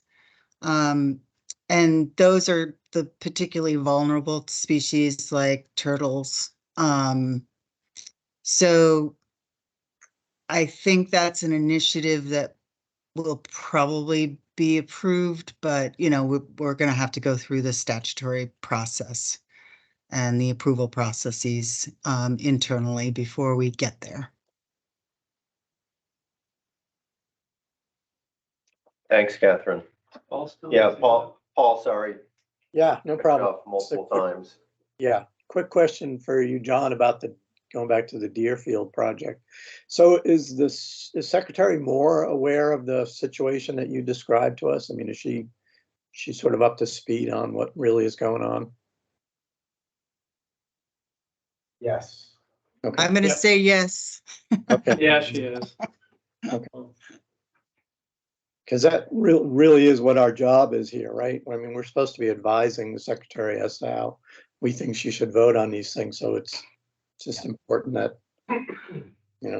And those are the particularly vulnerable species like turtles. So I think that's an initiative that will probably be approved, but we're going to have to go through the statutory process and the approval processes internally before we get there. Thanks, Catherine. Yeah, Paul, sorry. Yeah, no problem. Multiple times. Yeah, quick question for you, John, about going back to the Deerfield project. So is Secretary Moore aware of the situation that you described to us? I mean, is she sort of up to speed on what really is going on? Yes. Okay. I'm going to say yes. Okay. Yeah, she is. Okay. Because that really is what our job is here, right? I mean, we're supposed to be advising the secretary as to how we think she should vote on these things. So it's just important that,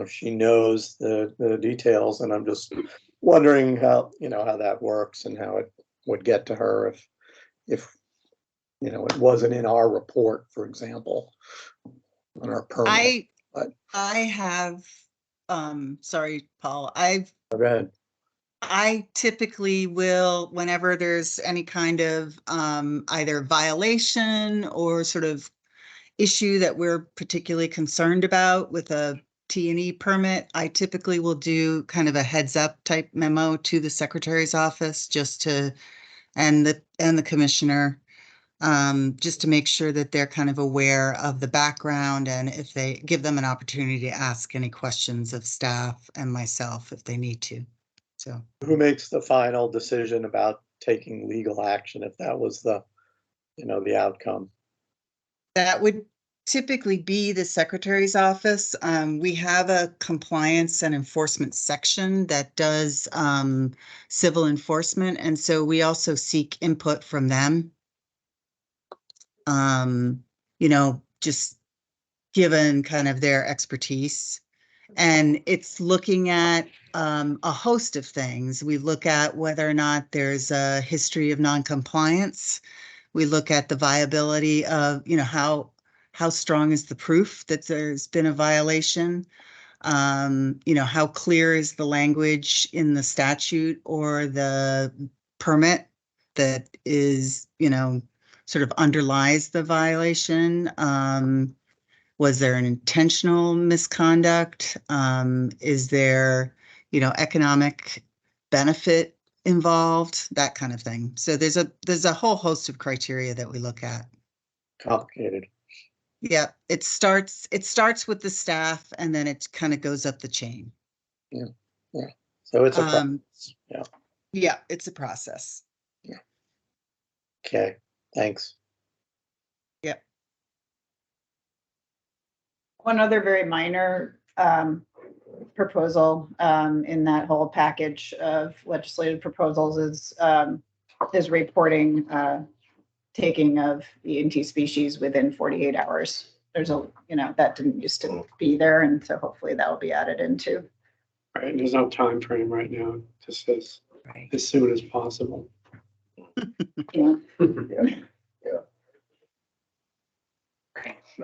she knows the details, and I'm just wondering how that works and how it would get to her if it wasn't in our report, for example, on our permit. I have, sorry, Paul, Go ahead. I typically will, whenever there's any kind of either violation or sort of issue that we're particularly concerned about with a T&E permit, I typically will do kind of a heads up type memo to the secretary's office and the commissioner, just to make sure that they're kind of aware of the background, and if they give them an opportunity to ask any questions of staff and myself if they need to. So who makes the final decision about taking legal action if that was the outcome? that would typically be the secretary's office. We have a compliance and enforcement section that does civil enforcement, and so we also seek input from them. Just given kind of their expertise. And it's looking at a host of things. We look at whether or not there's a history of noncompliance. We look at the viability of, how strong is the proof that there's been a violation? How clear is the language in the statute or the permit that is, sort of underlies the violation? Was there an intentional misconduct? Is there, economic benefit involved? That kind of thing. So there's a whole host of criteria that we look at. Complicated. Yeah, it starts with the staff, and then it kind of goes up the chain. Yeah. So it's a process. Yeah, it's a process. Yeah. Okay. Thanks. Yep. One other very minor proposal in that whole package of legislative proposals is reporting taking of the ENT species within 48 hours. There's that didn't used to be there, and so hopefully that will be added into. Right, there's no time frame right now. It just says as soon as possible. Yeah.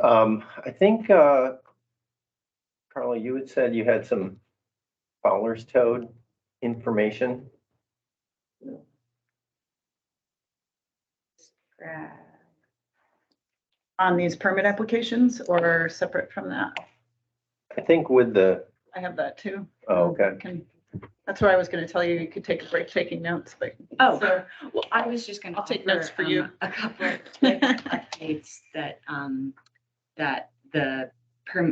I think, Carla, you had said you had some Fowler's toad information. On these permit applications or separate from that? I think with the, I have that too. oh, okay. That's where I was going to tell you, you could take a break taking notes, but. Well, I was just going to. I'll take notes for you. A couple of quick updates that,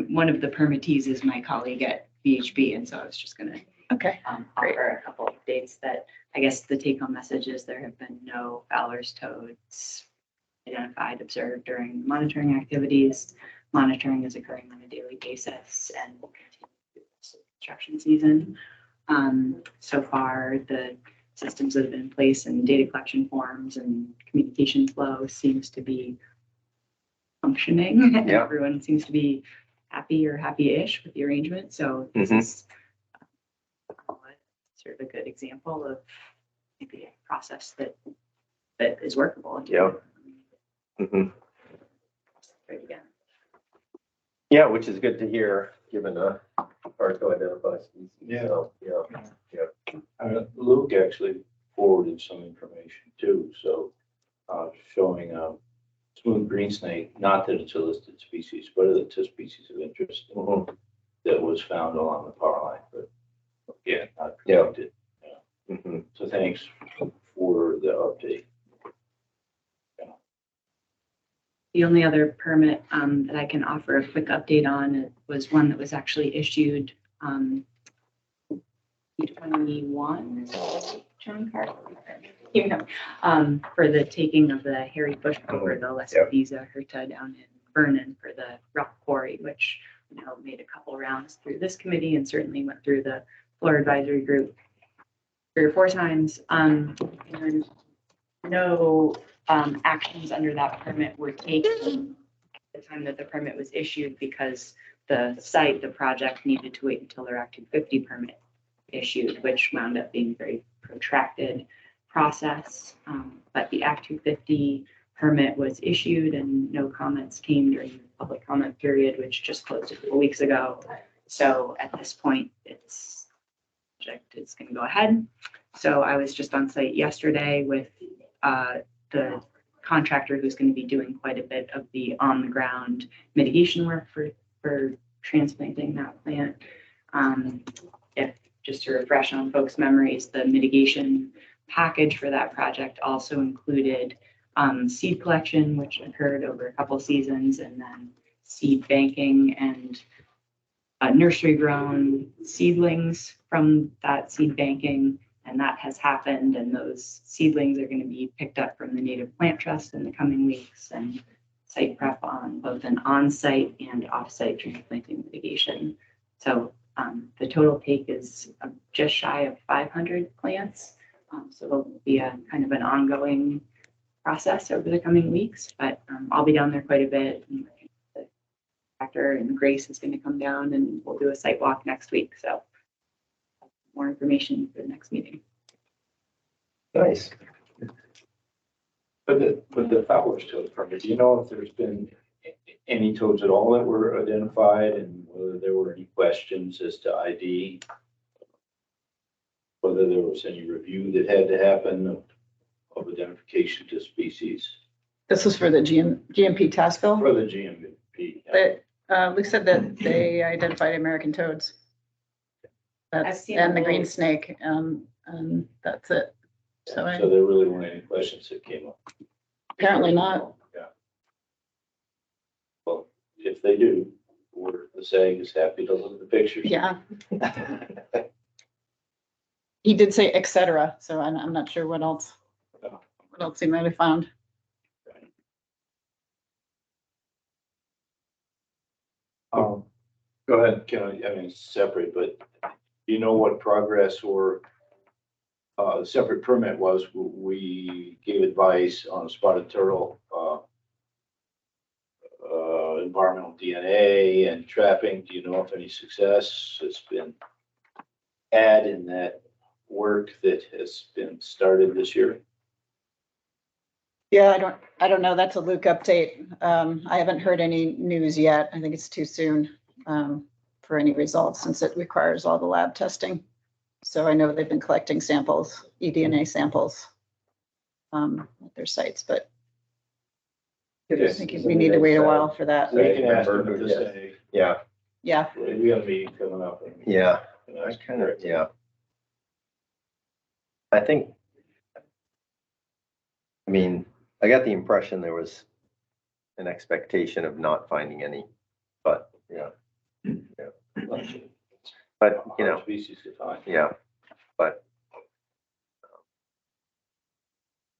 one of the permittees is my colleague at VHB, and so I was just going to. Okay. Offer a couple of updates that I guess the take home message is there have been no Fowler's toads identified, observed during monitoring activities. Monitoring is occurring on a daily basis and will continue through this construction season. So far, the systems that have been in place and data collection forms and communication flow seems to be functioning. And Yeah. everyone seems to be happy or happy-ish with the arrangement. So this Mhm. is sort of a good example of maybe a process that is workable. Yeah. Mhm. Right again. Yeah, which is good to hear, given a hard to identify species. Yeah. So, yeah. Luke actually forwarded some information too, so, showing, smooth green snake, not that it's a listed species, but it's a species of interest that was found along the power line, but again, not Yeah. protected. Mhm. So thanks for the update. The only other permit that I can offer a quick update on was one that was actually issued 21, John Carter, you know, for the taking of the hairy bush over the Lesbiza Herta down in Vernon for the rock quarry, which made a couple rounds through this committee and certainly went through the floor advisory group 3 or 4 times. And no actions under that permit were taken at the time that the permit was issued because the project needed to wait until their Act 250 permit issued, which wound up being a very protracted process. But the Act 250 permit was issued and no comments came during the public comment period, which just closed a couple weeks ago. So at this point, it's project is going to go ahead. So I was just on site yesterday with the contractor who's going to be doing quite a bit of the on the ground mitigation work for transplanting that plant. If just to refresh on folks' memories, the mitigation package for that project also included seed collection, which occurred over a couple seasons, and then seed banking and nursery grown seedlings from that seed banking. And that has happened, and those seedlings are going to be picked up from the Native Plant Trust in the coming weeks, and site prep on both an on-site and off-site transplanting mitigation. So the total take is just shy of 500 plants. So it'll be a kind of an ongoing process over the coming weeks, but I'll be down there quite a bit. And the contractor and Grace is going to come down and we'll do a site walk next week. So more information for the next meeting. Nice. But the Fowler's toad permit, do you know if there's been any toads at all that were identified and whether there were any questions as to ID? Whether there was any review that had to happen of identification to species? This was for the GMP task bill. For the GMP. But Luke said that they identified American toads. That's, and the green snake, and that's it. So there really weren't any questions that came up? Apparently not. Yeah. Well, if they do, the SAG is happy to look at the pictures. Yeah. He did say et cetera, so I'm not sure what else he might have found. Go ahead. I mean, it's separate, but do you know what progress or separate permit was? We gave advice on spotted turtle, environmental DNA and trapping. Do you know if any success has been had in that work that has been started this year? Yeah, I don't know. That's a Luke update. I haven't heard any news yet. I think it's too soon for any results since it requires all the lab testing. So I know they've been collecting samples, eDNA samples at their sites, but I think we need to wait a while for that. We can ask them to say. Yeah. Yeah. We got a meeting coming up. Yeah. I kind of, yeah. I think, I mean, I got the impression there was an expectation of not finding any, but yeah. But, you know, Species to find. yeah, but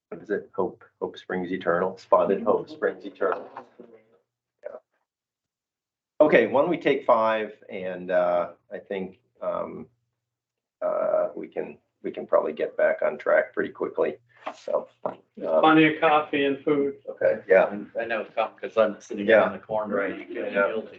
what is it? Hope springs eternal. Spotted hope springs eternal. Yeah. Okay, why don't we take 5 and I think we can we can probably get back on track pretty quickly. So, Plenty of coffee and food. okay, yeah. I know, because I'm sitting Yeah. in the corner. Right. You get Yeah. guilty.